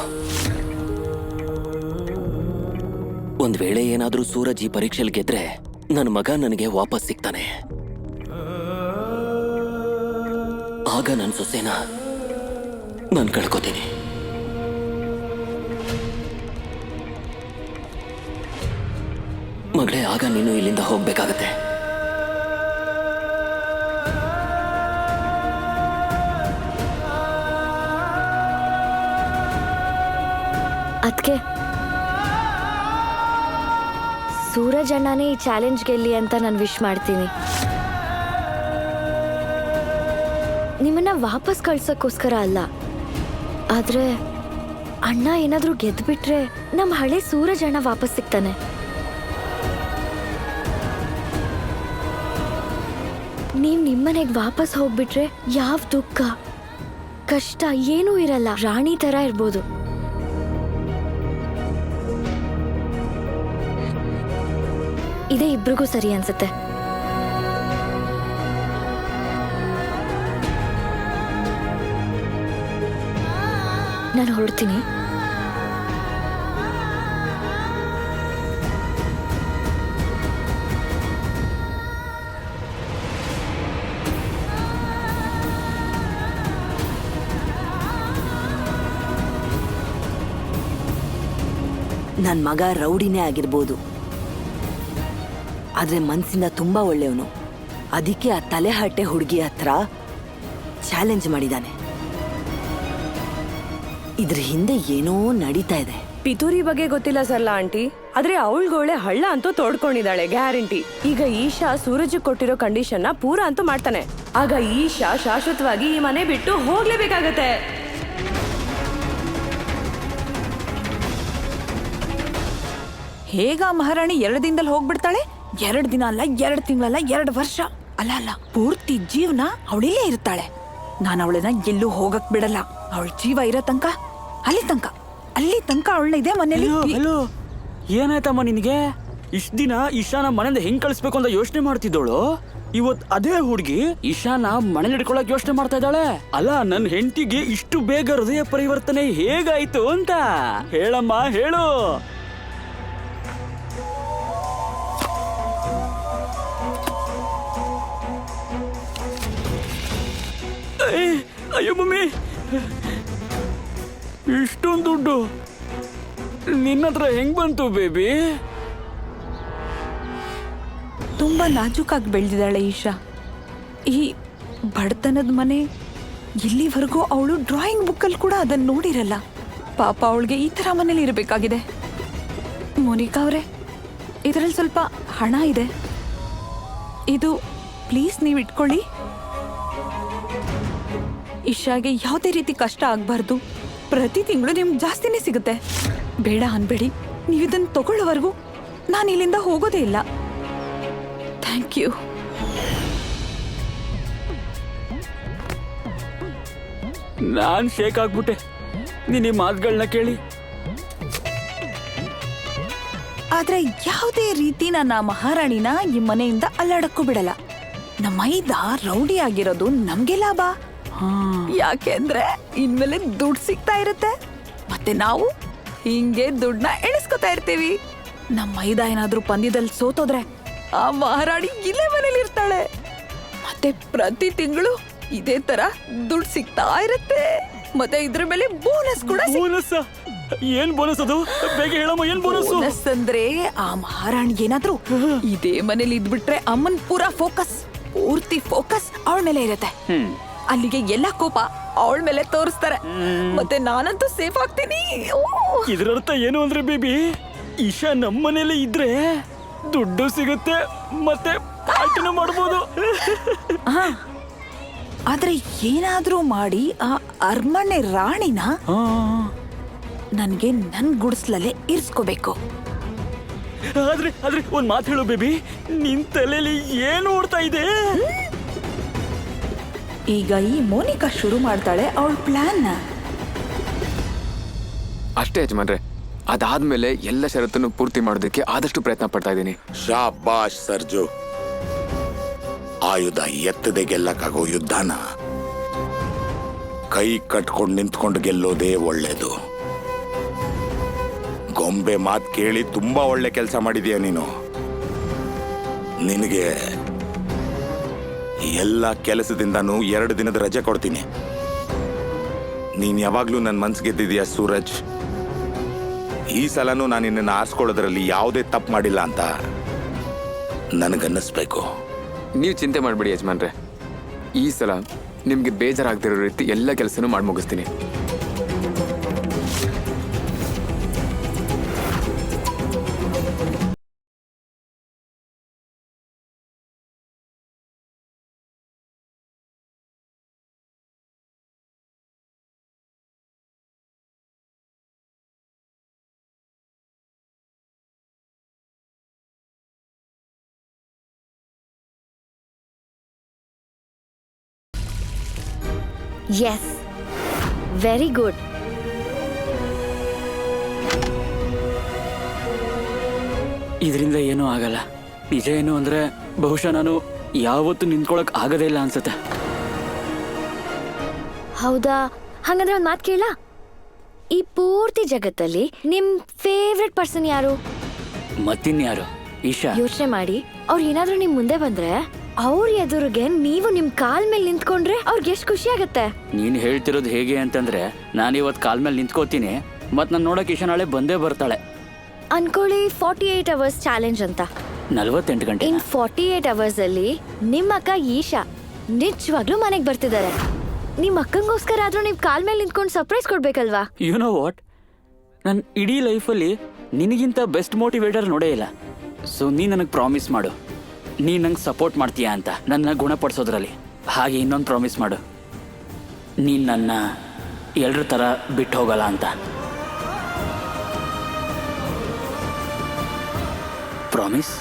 ಒಂದ್ ವೇಳೆ ಏನಾದ್ರೂ ಸೂರಜ್ ಈ ಪರೀಕ್ಷೆಯಲ್ಲಿ ಗೆದ್ರೆ ನನ್ನ ಮಗ ನನಗೆ ವಾಪಸ್ ಸಿಗ್ತಾನೆ. ಆಗ ನನ್ನ ಸೊಸೆನ ನಾನು ಕಳ್ಕೊತೀನಿ. ಮಗಳೇ, ಆಗ ನೀನು ಇಲ್ಲಿಂದ ಹೋಗ್ಬೇಕಾಗತ್ತೆ. ಅದ್ಕೆ ಸೂರಜ್ ಅಣ್ಣನೇ ಈ ಚಾಲೆಂಜ್ ಗೆಲ್ಲಿ ಅಂತ ನಾನು ವಿಶ್ ಮಾಡ್ತೀನಿ. ನಿಮ್ಮನ್ನ ವಾಪಸ್ ಕಳ್ಸಕ್ಕೋಸ್ಕರ ಅಲ್ಲ, ಆದ್ರೆ ಅಣ್ಣ ಏನಾದ್ರೂ ಗೆದ್ಬಿಟ್ರೆ ನಮ್ಮ ಹಳೆ ಸೂರಜ್ ಅಣ್ಣ ವಾಪಸ್ ಸಿಗ್ತಾನೆ. ನೀವ್ ನಿಮ್ಮನೆಗೆ ವಾಪಸ್ ಹೋಗ್ಬಿಟ್ರೆ ಯಾವ ದುಃಖ ಕಷ್ಟ ಏನೂ ಇರಲ್ಲ, ರಾಣಿ ತರ ಇರ್ಬೋದು. ಇದೇ ಇಬ್ರಿಗೂ ಸರಿ ಅನ್ಸುತ್ತೆ. ನಾನು ಹೊರಡ್ತೀನಿ. ನನ್ನ ಮಗ ರೌಡಿನೇ ಆಗಿರ್ಬೋದು, ಆದ್ರೆ ಮನ್ಸಿಂದ ತುಂಬಾ ಒಳ್ಳೆಯವನು. ಅದಕ್ಕೆ ಆ ತಲೆಹಟ್ಟೆ ಹುಡುಗಿ ಹತ್ರ ಚಾಲೆಂಜ್ ಮಾಡಿದಾನೆ. ಇದ್ರ ಹಿಂದೆ ಏನೋ ನಡೀತಾ ಇದೆ. ಪಿತೂರಿ ಬಗ್ಗೆ ಗೊತ್ತಿಲ್ಲ ಸರ್ಲಾ ಆಂಟಿ, ಆದ್ರೆ ಅವಳ್ಗೊಳ್ಳೆ ಹಳ್ಳ ಅಂತೂ ತೋಡ್ಕೊಂಡಿದ್ದಾಳೆ ಗ್ಯಾರಂಟಿ. ಈಗ ಈಶಾ ಸೂರಜ್ ಕೊಟ್ಟಿರೋ ಕಂಡೀಷನ್ ಪೂರ ಅಂತೂ ಮಾಡ್ತಾನೆ. ಆಗ ಈಶಾ ಶಾಶ್ವತವಾಗಿ ಈ ಮನೆ ಬಿಟ್ಟು ಹೋಗ್ಲೇಬೇಕಾಗತ್ತೆ. ಹೇಗ ಮಹಾರಾಣಿ 2 ದಿನದಲ್ಲಿ ಹೋಗ್ಬಿಡ್ತಾಳೆ? 2 ದಿನ ಅಲ್ಲ, 2 ತಿಂಗಳಲ್ಲ, 2 ವರ್ಷ ಅಲ್ಲ, ಪೂರ್ತಿ ಜೀವನ ಅವಳಿಲ್ಲೇ ಇರ್ತಾಳೆ. ನಾನು ಅವಳನ್ನ ಎಲ್ಲೂ ಹೋಗಕ್ ಬಿಡಲ್ಲ. ಅವಳ ಜೀವ ಇರೋ ತನಕ ಅಲ್ಲಿ ತನಕ ಅವಳನ್ನ ಇದೆ ಮನೇಲಿ. ಹಲೋ, ಏನಾಯ್ತಮ್ಮ ನಿನಗೆ? ಇಷ್ಟ ದಿನ ಇಶಾನ ಮನೆಯಿಂದ ಹೆಂಗ್ ಕಳಿಸ್ಬೇಕು ಅಂತ ಯೋಚನೆ ಮಾಡ್ತಿದ್ದೋಳು, ಇವತ್ ಅದೇ ಹುಡುಗಿ ಇಶಾನ ಮನೇಲಿ ಇಟ್ಕೊಳಕ್ ಯೋಚನೆ ಮಾಡ್ತಾ ಇದ್ದಾಳೆ. ಅಲ್ಲ, ನನ್ನ ಹೆಂಡತಿಗೆ ಇಷ್ಟು ಬೇಗ ಹೃದಯ ಪರಿವರ್ತನೆ ಹೇಗಾಯ್ತು ಅಂತ ಹೇಳಮ್ಮ, ಹೇಳು. ಅಯ್ಯೋ ಮಮ್ಮಿ, ಇಷ್ಟೊಂದು ದುಡ್ಡು ನಿನ್ನ ಹತ್ರ ಹೆಂಗ್ ಬಂತು ಬೇಬಿ? ತುಂಬಾ ನಾಜೂಕಾಗಿ ಬೆಳೆದಿದ್ದಾಳೆ ಈಶಾ. ಈ ಬಡತನದ ಮನೆ, ಇಲ್ಲಿವರೆಗೂ ಅವಳು ಡ್ರಾಯಿಂಗ್ ಬುಕ್ಕಲ್ಲಿ ಕೂಡ ಅದನ್ನ ನೋಡಿರಲ್ಲ. ಪಾಪ ಅವಳಿಗೆ ಈ ತರ ಮನೇಲಿ ಇರಬೇಕಾಗಿದೆ. ಮೋನಿಕಾ ಅವರೇ, ಇದರಲ್ಲಿ ಸ್ವಲ್ಪ ಹಣ ಇದೆ, ಇದು ಪ್ಲೀಸ್ ನೀವು ಇಟ್ಕೊಳ್ಳಿ. ಇಶಾಗೆ ಯಾವುದೇ ರೀತಿ ಕಷ್ಟ ಆಗ್ಬಾರ್ದು. ಪ್ರತಿ ತಿಂಗಳು ನಿಮ್ಗೆ ಜಾಸ್ತಿನೇ ಸಿಗುತ್ತೆ. ಬೇಡ ಅನ್ಬೇಡಿ, ನೀವಿದನ್ನು ತಗೊಳ್ಳೋವರೆಗೂ ನಾನು ಇಲ್ಲಿಂದ ಹೋಗೋದೇ ಇಲ್ಲ. Thank you. ನಾನ್ ಶೇಕ್ ಆಗ್ಬಿಟ್ಟೆ ನೀನ್ ಈ ಮಾತುಗಳನ್ನ ಕೇಳಿ. ಆದ್ರೆ ಯಾವುದೇ ರೀತಿ ನನ್ನ ಮಹಾರಾಣಿನ ಈ ಮನೆಯಿಂದ ಅಲ್ಲಾಡಕ್ಕೂ ಬಿಡಲ್ಲ. ನಮ್ಮ ಮೈದ ರೌಡಿ ಆಗಿರೋದು ನಮ್ಗೆ ಲಾಭ. ಯಾಕೆಂದ್ರೆ ಇನ್ಮೇಲೆ ದುಡ್ಡು ಸಿಗ್ತಾ ಇರುತ್ತೆ, ಮತ್ತೆ ನಾವು ಹಿಂಗೆ ದುಡ್ಡನ್ನ ಎಣಿಸ್ಕೊತಾ ಇರ್ತೀವಿ. ನಮ್ಮ ಮೈದ ಏನಾದ್ರೂ ಪಂದ್ಯದಲ್ಲಿ ಸೋತೋದ್ರೆ ಆ ಮಹಾರಾಣಿ ಇಲ್ಲೇ ಮನೇಲಿ ಇರ್ತಾಳೆ. ಮತ್ತೆ ಪ್ರತಿ ತಿಂಗಳು ಇದೇ ತರ ದುಡ್ಡು ಸಿಗ್ತಾ ಇರುತ್ತೆ. ಮತ್ತೆ ಇದ್ರ ಮೇಲೆ ಬೋನಸ್ ಕೂಡ ಬೋನಸ್? ಏನ್ ಬೋನಸ್ ಅದು? ಬೇಗ ಹೇಳಮ್ಮ, ಏನ್ ಬೋನಸ್? ಬೋನಸ್ ಅಂದ್ರೆ ಆ ಮಹಾರಾಣಿ ಏನಾದ್ರೂ ಇದೇ ಮನೇಲಿ ಇದ್ಬಿಟ್ರೆ ಅಮ್ಮನ್ ಪೂರ್ತಿ ಫೋಕಸ್ ಅವಳ ಮೇಲೆ ಇರುತ್ತೆ. ಅಲ್ಲಿಗೆ ಎಲ್ಲ ಕೋಪ ಅವಳ ಮೇಲೆ ತೋರಿಸ್ತಾರೆ. ಮತ್ತೆ ನಾನಂತೂ ಸೇಫ್ ಆಗ್ತೀನಿ. ಇದರರ್ಥ ಏನು ಅಂದ್ರೆ ಬೇಬಿ, ಇಶಾ ನಮ್ಮನೇಲೆ ಇದ್ರೆ ದುಡ್ಡು ಸಿಗುತ್ತೆ ಮತ್ತೆ ಪಾರ್ಟಿನೂ ಮಾಡ್ಬೋದು. ಆದ್ರೆ ಏನಾದ್ರೂ ಮಾಡಿ ಆ ಅರಮನೆ ರಾಣಿನ ನನ್ಗೆ ನನ್ ಗುಡಿಸ್ಲಲ್ಲೇ ಇರ್ಸ್ಕೋಬೇಕು. ಆದ್ರೆ ಆದ್ರೆ ಒಂದ್ ಮಾತು ಹೇಳು ಬೇಬಿ, ನಿನ್ ತಲೆಯಲ್ಲಿ ಏನು ಓಡ್ತಾ ಇದೆ? ಈಗ ಈ ಮೋನಿಕಾ ಶುರು ಮಾಡ್ತಾಳೆ ಅವಳ ಪ್ಲಾನ್. ಅಷ್ಟೇ ಯಜಮಾನ್ರೆ, ಅದಾದ್ಮೇಲೆ ಎಲ್ಲ ಷರತ್ತನ್ನು ಪೂರ್ತಿ ಮಾಡೋದಕ್ಕೆ ಆದಷ್ಟು ಪ್ರಯತ್ನ ಪಡ್ತಾ ಇದ್ದೀನಿ. ಶಾಬಾಷ್ ಸರ್ಜು. ಆಯುಧ ಎತ್ತದೆ ಗೆಲ್ಲಕ್ಕಾಗೋ ಯುದ್ಧನ ಕೈ ಕಟ್ಕೊಂಡು ನಿಂತ್ಕೊಂಡು ಗೆಲ್ಲೋದೇ ಒಳ್ಳೇದು. ಗೊಂಬೆ ಮಾತು ಕೇಳಿ ತುಂಬಾ ಒಳ್ಳೆ ಕೆಲಸ ಮಾಡಿದೀಯ ನೀನು. ನಿನಗೆ ಎಲ್ಲ ಕೆಲಸದಿಂದನೂ 2 ದಿನದ ರಜೆ ಕೊಡ್ತೀನಿ. ನೀನ್ ಯಾವಾಗ್ಲೂ ನನ್ನ ಮನ್ಸು ಗೆದ್ದಿದೀಯ ಸೂರಜ್. ಈ ಸಲನೂ ನಾನು ನಿನ್ನನ್ನು ಆರಿಸ್ಕೊಳ್ಳೋದ್ರಲ್ಲಿ ಯಾವುದೇ ತಪ್ಪು ಮಾಡಿಲ್ಲ ಅಂತ ನನಗನ್ನಿಸ್ಬೇಕು. ನೀವು ಚಿಂತೆ ಮಾಡಬೇಡಿ ಯಜಮಾನ್ರೆ, ಈ ಸಲ ನಿಮ್ಗೆ ಬೇಜಾರಾಗ್ತಿರೋ ರೀತಿ ಎಲ್ಲ ಕೆಲಸನೂ ಮಾಡಿ ಮುಗಿಸ್ತೀನಿ. Yes, very good. ಇದರಿಂದ ಏನೂ ಆಗಲ್ಲ. ನಿಜ ಏನು ಅಂದ್ರೆ ಬಹುಶಃ ನಾನು ಯಾವತ್ತೂ ನಿಂತ್ಕೊಳಕ್ ಆಗದೇ ಇಲ್ಲ ಅನ್ಸುತ್ತೆ. ಹೌದಾ? ಹಂಗಂದ್ರೆ ಒಂದ್ ಮಾತು ಕೇಳ. ಈ ಪೂರ್ತಿ ಜಗತ್ತಲ್ಲಿ ನಿಮ್ ಫೇವ್ರೆಟ್ ಪರ್ಸನ್ ಯಾರು? ಮತ್ತಿನ್ಯಾರು? ಈಶಾ. ಯೋಚನೆ ಮಾಡಿ, ಅವ್ರು ಏನಾದ್ರೂ ನಿಮ್ ಮುಂದೆ ಬಂದ್ರೆ ಅವ್ರ ಎದುರಿಗೆ ನೀವು ನಿಮ್ ಕಾಲ್ ಮೇಲೆ ನಿಂತ್ಕೊಂಡ್ರೆ ಅವ್ರಿಗೆ ಎಷ್ಟು ಖುಷಿ ಆಗತ್ತೆ. ನೀನ್ ಹೇಳ್ತಿರೋದು ಹೇಗೆ ಅಂತಂದ್ರೆ, ನಾನಿವತ್ ಕಾಲ್ ಮೇಲೆ ನಿಂತ್ಕೋತೀನಿ, ಮತ್ ನಾನ್ ನೋಡಕ್ ಈಶಾ ನಾಳೆ ಬಂದೇ ಬರ್ತಾಳೆ. ಅನ್ಕೊಳ್ಳಿ 48 ಅವರ್ಸ್ ಚಾಲೆಂಜ್ ಅಂತ. 48 ಗಂಟೆ. ಇನ್ 48 ಅವರ್ಸ್ ಅಲ್ಲಿ ನಿಮ್ಮ ಅಕ್ಕ ಈಶಾ ನಿಜವಾಗ್ಲೂ ಮನೆಗ್ ಬರ್ತಿದ್ದಾರೆ. ನಿಮ್ ಅಕ್ಕಂಗೋಸ್ಕರ ಆದ್ರೂ ನೀವ್ ಕಾಲ್ ಮೇಲೆ ನಿಂತ್ಕೊಂಡು ಸರ್ಪ್ರೈಸ್ ಕೊಡ್ಬೇಕಲ್ವಾ? ಯು ನೋ ವಾಟ್, ನನ್ ಇಡೀ ಲೈಫಲ್ಲಿ ನಿನಗಿಂತ ಬೆಸ್ಟ್ ಮೋಟಿವೇಟರ್ ನೋಡೇ ಇಲ್ಲ. ಸೊ ನೀ ನನಗೆ ಪ್ರಾಮಿಸ್ ಮಾಡು, ನೀ ನಂಗೆ ಸಪೋರ್ಟ್ ಮಾಡ್ತೀಯಾ ಅಂತ, ನನ್ನ ಗುಣಪಡಿಸೋದ್ರಲ್ಲಿ. ಹಾಗೆ ಇನ್ನೊಂದು ಪ್ರಾಮಿಸ್ ಮಾಡು, ನೀನು ನನ್ನ ಎಲ್ಲರ ಥರ ಬಿಟ್ಟು ಹೋಗಲ್ಲ ಅಂತ. ಪ್ರಾಮಿಸ್?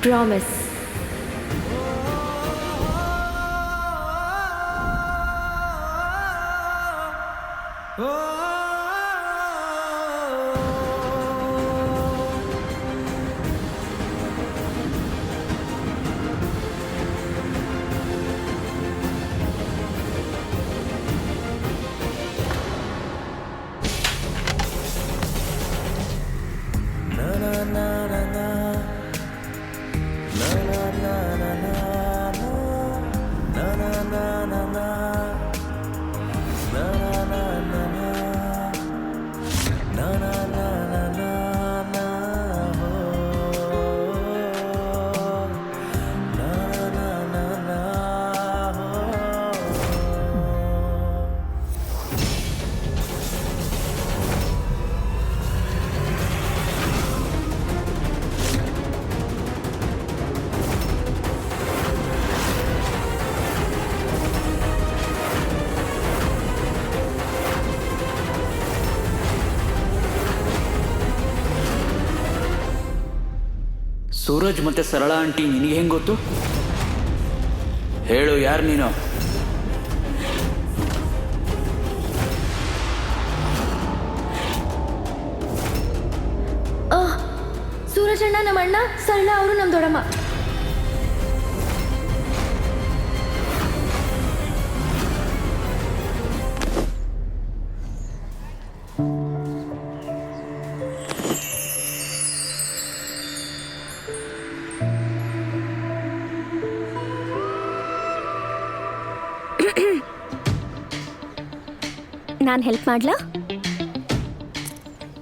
ಪ್ರಾಮಿಸ್. ಸೂರಜ್ ಮತ್ತೆ ಸರಳ ಆಂಟಿ ನಿನಗೆ ಹೆಂಗ್ ಗೊತ್ತು? ಹೇಳು, ಯಾರು ನೀನು? ಸೂರಜಣ್ಣ ನಮ್ಮ ಅಣ್ಣ, ಸರಳ ಅವರು ನಮ್ಮ ದೊಡ್ಡಮ್ಮ. ನಾನು ಹೆಲ್ಪ್ ಮಾಡ್ಲಾ?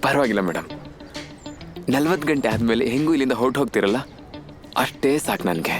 ಪರವಾಗಿಲ್ಲ ಮೇಡಮ್. 40 ಗಂಟೆ ಆದ್ಮೇಲೆ ಹೆಂಗೂ ಇಲ್ಲಿಂದ ಹೊರಟು ಹೋಗ್ತಿರಲ್ಲ, ಅಷ್ಟೇ ಸಾಕು ನನಗೆ.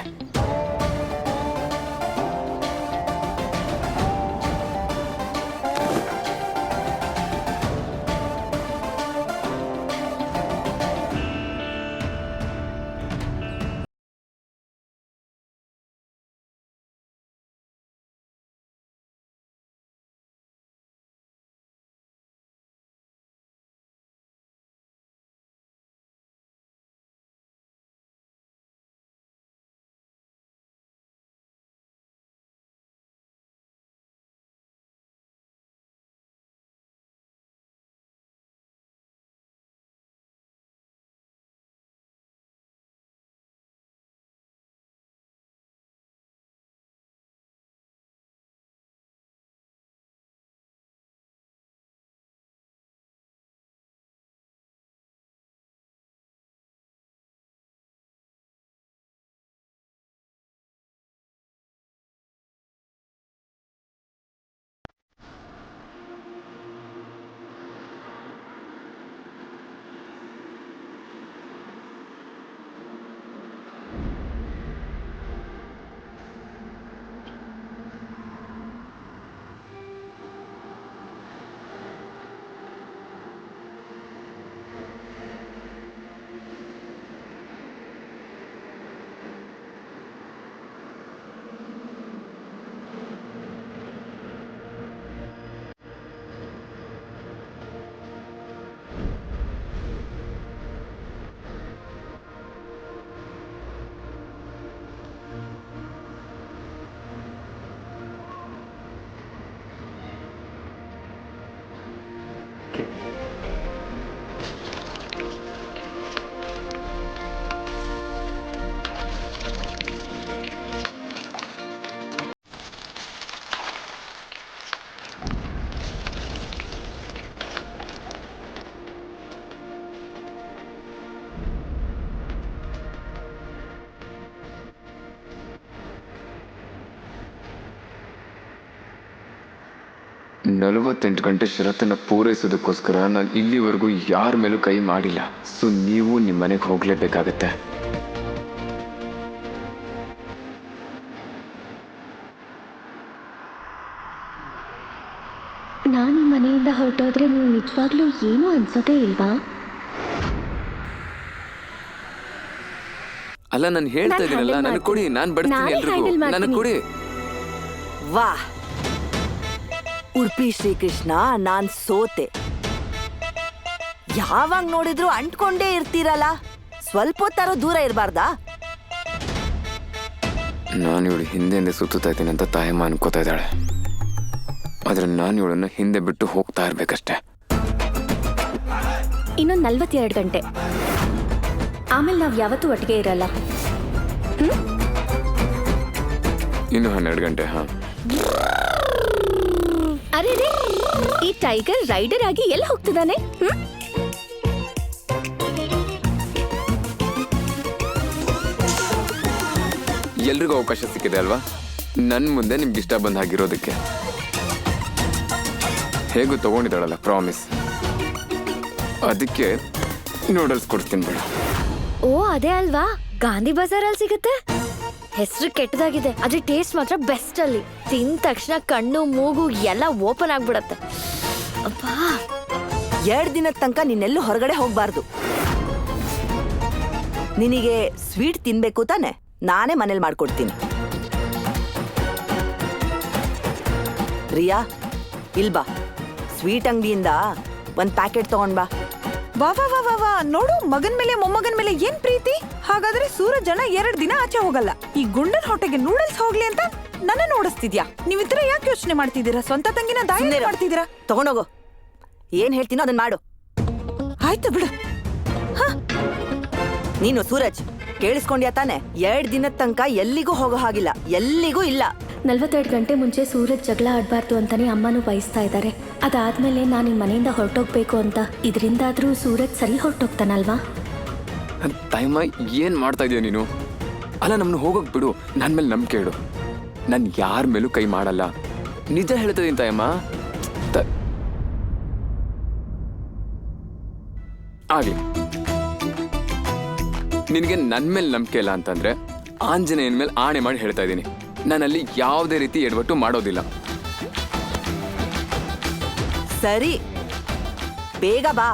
ನಲವತ್ತೆಂಟು ಗಂಟೆ ಷರತ್ತನ್ನು ಪೂರೈಸೋದಕ್ಕೋಸ್ಕರ ನಾನು ಇಲ್ಲಿವರೆಗೂ ಯಾರ ಮೇಲೂ ಕೈ ಮಾಡಿಲ್ಲ. ಸೊ ನೀವು ನಿಮ್ಮ ಮನೆಗೆ ಹೋಗಲೇಬೇಕಾಗತ್ತೆ. ನಾನು ಮನೆಯಿಂದ ಹೊರಟೋದ್ರೆ ನೀವು ನಿಜವಾಗ್ಲೂ ಏನೂ ಅನ್ಸೋದೇ ಇಲ್ವಾ? ಅಲ್ಲ, ನಾನು ಹೇಳ್ತಾ ಇದ್ದೀನಲ್ಲ, ನನಗೆ ಕೊಡಿ, ನಾನು ಬಡ್ತೀನಿ ಎಲ್ರಿಗೂ, ನನಗೆ ಕೊಡಿ. ವಾ, ಉಡುಪಿ ಶ್ರೀಕೃಷ್ಣ, ನಾನ್ ಸೋತೆ. ಯಾವಾಗ ನೋಡಿದ್ರು ಅಂಟ್ಕೊಂಡೇ ಇರ್ತೀರಲ್ಲ, ಸ್ವಲ್ಪ ಹೊತ್ತಾರೋ ದೂರ ಇರಬಾರ್ದಾ? ನಾನು ಇವಳು ಹಿಂದೆ ಸುತ್ತಾ ಇದ್ದೀನಿ ಅಂತ ತಾಯಮ್ಮ ಅನ್ಕೋತಾ ಇದ್ದಾಳೆ. ಆದ್ರೆ ನಾನು ಇವಳನ್ನ ಹಿಂದೆ ಬಿಟ್ಟು ಹೋಗ್ತಾ ಇರ್ಬೇಕಷ್ಟೆ. ಇನ್ನೊಂದು 42 ಗಂಟೆ ಆಮೇಲೆ ನಾವು ಯಾವತ್ತೂ ಒಟ್ಟಿಗೆ ಇರಲ್ಲ. ಇನ್ನು 12 ಗಂಟೆ. ಹಾ, ಅರೆ ಈ ಟೈಗರ್ ರೈಡರ್ ಆಗಿ ಎಲ್ಲ ಹೋಗ್ತಿದ್ದಾನೆ? ಎಲ್ರಿಗೂ ಅವಕಾಶ ಸಿಕ್ಕಿದೆ ಅಲ್ವಾ ನನ್ನ ಮುಂದೆ ನಿಮ್ಗೆ ಇಷ್ಟ ಬಂದ ಹಾಗಿರೋದಕ್ಕೆ. ಹೇಗೂ ತಗೊಂಡಿದ್ದಾಳಲ್ಲ ಪ್ರಾಮಿಸ್, ಅದಕ್ಕೆ ನೂಡಲ್ಸ್ ಕೊಡ್ತೀನಿ ಬೇಡ. ಓ ಅದೇ ಅಲ್ವಾ, ಗಾಂಧಿ ಬಜಾರಲ್ಲಿ ಸಿಗುತ್ತೆ. ಹೆಸರು ಕೆಟ್ಟದಾಗಿದೆ, ಅದ್ರ ಟೇಸ್ಟ್ ಮಾತ್ರ ಬೆಸ್ಟ್. ಅಲ್ಲಿ ತಿಂದ ತಕ್ಷಣ ಕಣ್ಣು ಮೂಗು ಎಲ್ಲ ಓಪನ್ ಆಗ್ಬಿಡತ್ತೆ. ಅಬ್ಬಾ, 2 ದಿನದ ತನಕ ನೀನೆಲ್ಲೂ ಹೊರಗಡೆ ಹೋಗ್ಬಾರ್ದು. ನಿನಗೆ ಸ್ವೀಟ್ ತಿನ್ಬೇಕು ತಾನೆ, ನಾನೇ ಮನೇಲಿ ಮಾಡ್ಕೊಡ್ತೀನಿ. ರಿಯಾ, ಇಲ್ಬಾ, ಸ್ವೀಟ್ ಅಂಗಡಿಯಿಂದ 1 ಪ್ಯಾಕೆಟ್ ತಗೊಂಡ್ ಬಾ. ವಾ ವಾ ವಾ ವಾ ವಾ, ನೋಡು ಮಗನ್ ಮೇಲೆ ಮೊಮ್ಮಗನ್ ಮೇಲೆ ಏನ್ ಪ್ರೀತಿ. ಹಾಗಾದ್ರೆ ಸೂರಜಣ್ಣ 2 ದಿನ ಆಚೆ ಹೋಗಲ್ಲ. ಈ ಗುಂಡನ್ ಹೊಟ್ಟೆಗೆ ನೂಡಲ್ಸ್ ಹೋಗ್ಲಿ ಅಂತ ನನ್ನ ನೋಡಿಸ್ತಿದ್ಯಾ? ನೀವಿತರ ಯಾಕೆ ಯೋಚನೆ ಮಾಡ್ತಿದ್ದೀರಾ? ಸ್ವಂತ ತಂಗಿನ ದಾಳಿ ಮಾಡ್ತಿದ್ದೀರಾ? ತಗೊಂಡೋಗು. ಏನ್ ಹೇಳ್ತೀನೋ ಅದನ್ನ ಮಾಡು. ಆಯ್ತು ಬಿಡು. ನೀನು ಸೂರಜ್ ಕೇಳಿಸ್ಕೊಂಡ್ಯಾ ತಾನೆ? 2 ದಿನದ ತನಕ ಎಲ್ಲಿಗೂ ಹೋಗೋ ಹಾಗಿಲ್ಲ, ಎಲ್ಲಿಗೂ ಇಲ್ಲ. 42 ಗಂಟೆ ಮುಂಚೆ ಸೂರಜ್ ಜಗಳ ಆಡ್ಬಾರ್ದು ಅಂತಾನೆ ಅಮ್ಮನೂ ಬಯಸ್ತಾ ಇದ್ದಾರೆ. ಅದಾದ್ಮೇಲೆ ನಾನು ಈ ಮನೆಯಿಂದ ಹೊರಟೋಗ್ಬೇಕು ಅಂತ. ಇದರಿಂದಾದ್ರೂ ಸೂರಜ್ ಸರಿ ಹೊರಟೋಗ್ತಾನಲ್ವಾ? ತಾಯಮ್ಮ ಏನ್ ಮಾಡ್ತಾ ಇದೀಯ ನೀನು? ಅಲ್ಲ, ನಮ್ನ ಹೋಗೋಕ್ ಬಿಡು. ನನ್ ಮೇಲೆ ನಂಬಿಕೆ ಇಡು. ನಾನು ಯಾರ ಮೇಲೂ ಕೈ ಮಾಡಲ್ಲ. ನಿಜ ಹೇಳ್ತಾ ಇದೀನಿ ತಾಯಮ್ಮ. ಆಗ್ಲಿ, ನಿನಗೆ ನನ್ನ ಮೇಲೆ ನಂಬಿಕೆ ಇಲ್ಲ ಅಂತಂದ್ರೆ ಆಂಜನೇಯನ ಮೇಲೆ ಆಣೆ ಮಾಡಿ ಹೇಳ್ತಾ ಇದ್ದೀನಿ, ನಾನಲ್ಲಿ ಯಾವುದೇ ರೀತಿ ಎಡವಟ್ಟು ಮಾಡೋದಿಲ್ಲ. ಸರಿ, ಬೇಗ ಬಾ.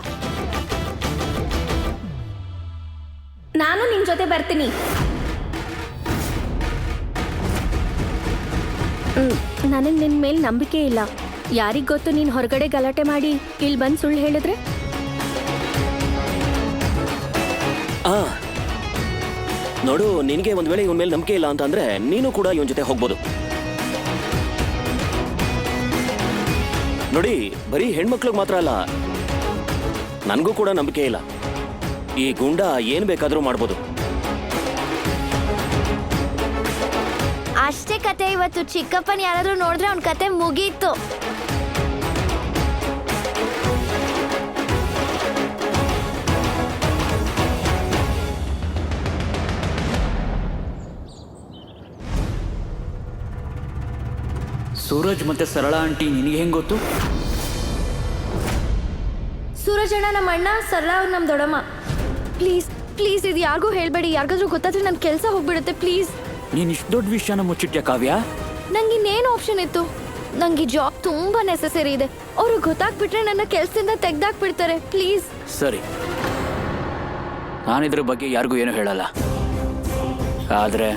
ನಾನು ನಿನ್ ಜೊತೆ ಬರ್ತೀನಿ. ನನಗೆ ನಿನ್ ಮೇಲೆ ನಂಬಿಕೆ ಇಲ್ಲ. ಯಾರಿಗ್ ಗೊತ್ತು, ನೀನ್ ಹೊರಗಡೆ ಗಲಾಟೆ ಮಾಡಿ ಇಲ್ಲಿ ಬಂದು ಸುಳ್ಳು ಹೇಳಿದ್ರೆ? ನೋಡು, ನಿನಗೆ ಒಂದ್ ವೇಳೆ ಇವನ್ ಮೇಲೆ ನಂಬಿಕೆ ಇಲ್ಲ ಅಂತ ಅಂದ್ರೆ ನೀನು ಕೂಡ ಇವನ್ ಜೊತೆ ಹೋಗ್ಬೋದು. ನೋಡಿ, ಬರೀ ಹೆಣ್ಮಕ್ಳಿಗೆ ಮಾತ್ರ ಅಲ್ಲ, ನನ್ಗೂ ಕೂಡ ನಂಬಿಕೆ ಇಲ್ಲ. ಈ ಗುಂಡ ಏನ್ ಬೇಕಾದ್ರೂ ಮಾಡ್ಬೋದು. ಅಷ್ಟೇ ಕತೆ. ಇವತ್ತು ಚಿಕ್ಕಪ್ಪನ ಯಾರಾದ್ರೂ ನೋಡಿದ್ರೆ ಅವ್ನ ಕತೆ ಮುಗೀತು. ಸೂರಜ್ ಮತ್ತೆ ಸರಳಾ ಆಂಟಿ ನಿನಗೆ ಹೆಂಗ್ ಗೊತ್ತು? ಸೂರಜ್ ಅಣ್ಣ ನಮ್ಮ ಅಣ್ಣ, ಸರಳಾ ಅವ್ರು ನಮ್ಮ ದೊಡ್ಡಮ್ಮ. ಪ್ಲೀಸ್ ಪ್ಲೀಸ್ ಇದು ಯಾರಿಗೂ ಹೇಳ್ಬೇಡಿ. ಯಾರಿಗಾದ್ರೂ ಗೊತ್ತಾದ್ರೆ ನನ್ನ ಕೆಲಸ ಹೋಗ್ಬಿಡುತ್ತೆ. ಪ್ಲೀಸ್. ನೀನ್ ಇಷ್ಟು ದೊಡ್ಡ ವಿಷಯನ ಮುಚ್ಚಿಟ್ಯಾ ಕಾವ್ಯ? ನಂಗೆ ಇನ್ನೇನು ಆಪ್ಷನ್ ಇತ್ತು? ನಂಗೆ ಜಾಬ್ ತುಂಬಾ ನೆಸೆಸರಿ ಇದೆ. ಅವರು ಗೊತ್ತಾಗ್ಬಿಟ್ರೆ ನನ್ನ ಕೆಲಸದಿಂದ ತೆಗ್ದಾಕ್ಬಿಡ್ತಾರೆ. ಪ್ಲೀಸ್. ಸರಿ, ನಾನಿದ್ರ ಬಗ್ಗೆ ಯಾರಿಗೂ ಏನು ಹೇಳಲ್ಲ. ಆದ್ರೆ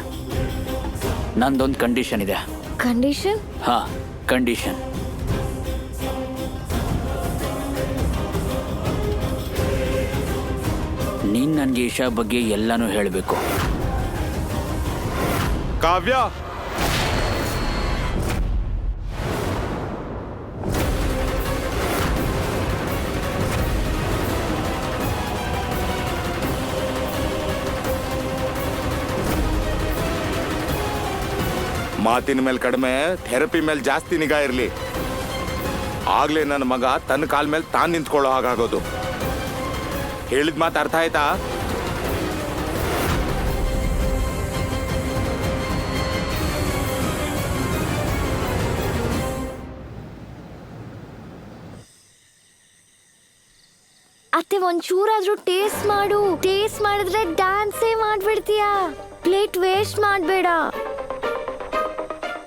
ನಂದೊಂದು ಕಂಡೀಷನ್ ಇದೆ. ಕಂಡೀಷನ್? ಹಾ, ಕಂಡೀಷನ್. ನೀನ್ ನನ್ಗೆ ಈಶಾ ಬಗ್ಗೆ ಎಲ್ಲಾನು ಹೇಳಬೇಕು. ಕಾವ್ಯ, ಮಾತಿನ ಮೇಲೆ ಕಡಿಮೆ, ಥೆರಪಿ ಮೇಲೆ ಜಾಸ್ತಿ ನಿಗಾ ಇರಲಿ. ಆಗ್ಲೇ ನನ್ನ ಮಗ ತನ್ನ ಕಾಲ ಮೇಲೆ ತಾನು ನಿಂತ್ಕೊಳ್ಳೋ ಹಾಗಾಗೋದು. ಹೇಳಿದ ಮಾತು ಅರ್ಥ ಆಯ್ತಾ? ಅತ್ತೆ, ಒಂಚೂರಾದ್ರೂ ಟೇಸ್ಟ್ ಮಾಡು. ಟೇಸ್ಟ್ ಮಾಡಿದ್ರೆ ಡ್ಯಾನ್ಸೇ ಮಾಡ್ಬಿಡ್ತೀಯಾ. ಪ್ಲೇಟ್ ವೇಸ್ಟ್ ಮಾಡಬೇಡ.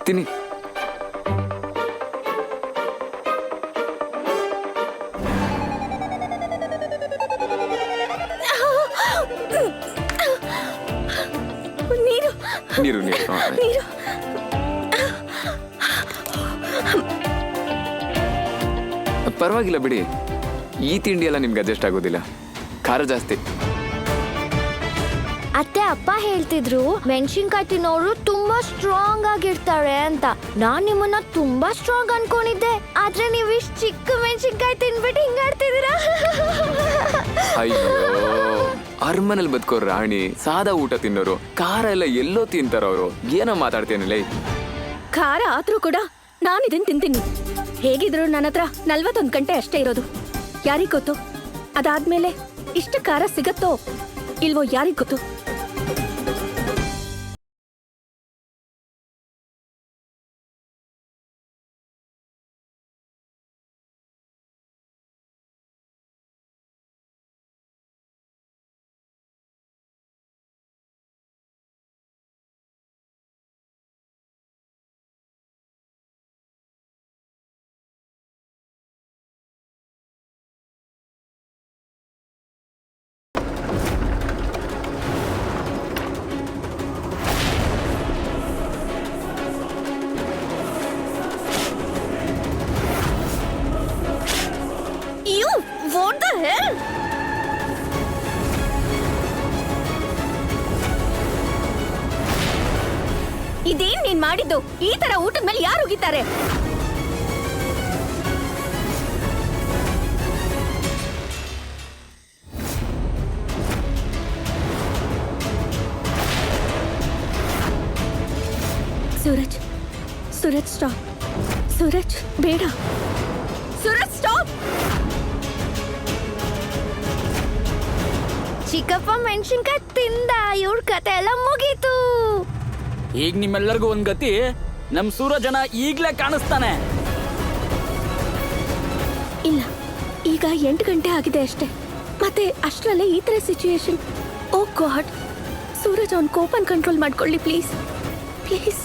ತಿನ್ನಿ. ನೀರು ನೀರು ನೀರು. ನೀರು. ಪರವಾಗಿಲ್ಲ ಬಿಡಿ. ಈ ತಿಂಡಿ ಎಲ್ಲ ನಿಮ್ಗೆ ಅಡ್ಜಸ್ಟ್ ಆಗೋದಿಲ್ಲ, ಖಾರ ಜಾಸ್ತಿ. ಅತ್ತೆ, ಅಪ್ಪ ಹೇಳ್ತಿದ್ರು ಮೆಣಸಿನ್ಕಾಯಿ ತಿನ್ನೋರು ತುಂಬಾ ಸ್ಟ್ರಾಂಗ್ ಆಗಿರ್ತಾರೆ ಅಂತ. ನಾನ್ ನಿಮ್ಮನ್ನ ತುಂಬಾ ಸ್ಟ್ರಾಂಗ್ ಅನ್ಕೊಂಡಿದ್ದೆ. ಆದ್ರೆ ನೀವು ಇಷ್ಟು ಚಿಕ್ಕ ಮೆಣಸಿನ್ಕಾಯಿ ತಿನ್ಬಿಟ್ಟು ಹಿಂಗಾಡ್ತಿದ್ದೀರಾ. ಅಯ್ಯೋ, ಅರಮನೆಯಲ್ಲಿ ಬದುಕೋ ರಾಣಿ, ಸಾದಾ ಊಟ ತಿನ್ನೋರು ಖಾರ ಎಲ್ಲ ಎಲ್ಲೋ ತಿಂತಾರ ಅವರು. ಏನೋ ಮಾತಾಡ್ತೇನಿಲ್ಲ. ಖಾರ ಆದ್ರೂ ಕೂಡ ನಾನು ಇದನ್ನ ತಿಂತೀನಿ. ಹೇಗಿದ್ರು ನನ್ನ ಹತ್ರ 41 ಗಂಟೆ ಅಷ್ಟೇ ಇರೋದು. ಯಾರಿಗ್ ಗೊತ್ತು, ಅದಾದ್ಮೇಲೆ ಇಷ್ಟು ಖಾರ ಸಿಗತ್ತೋ ಇಲ್ವೋ ಯಾರಿಗ್ ಗೊತ್ತು. ಮಾಡಿದ್ದು. ಈ ತರ ಊಟದ ಮೇಲೆ ಯಾರು ಹೋಗಿದ್ದಾರೆ? ಸೂರಜ್, ಸೂರಜ್ ಸ್ಟಾಪ್. ಸೂರಜ್ ಬೇಡ. ಸೂರಜ್ ಸ್ಟಾಪ್. ಚಿಕ್ಕಪ್ಪ ಮೆಣಸಿನ್ಕಾಯಿ ತಿಂದ, ಇವ್ರ ಕತೆ ಎಲ್ಲ ಮುಗೀತು. ಈಗ ನಿಮ್ಮೆಲ್ಲರಿಗೂ ಒಂದ್ ಗತಿ, ನಮ್ ಸೂರಜನ ಈಗ್ಲೇ ಕಾಣಿಸ್ತಾನೆ. ಇಲ್ಲ, ಈಗ 8 ಗಂಟೆ ಆಗಿದೆ ಅಷ್ಟೇ. ಮತ್ತೆ ಅಷ್ಟರಲ್ಲೇ ಈ ತರ ಸಿಚುಯೇಷನ್. ಓ ಗಾಡ್, ಸೂರಜ್ ಅವನ್ ಕೋಪನ್ ಕಂಟ್ರೋಲ್ ಮಾಡ್ಕೊಳ್ಳಿ ಪ್ಲೀಸ್, ಪ್ಲೀಸ್.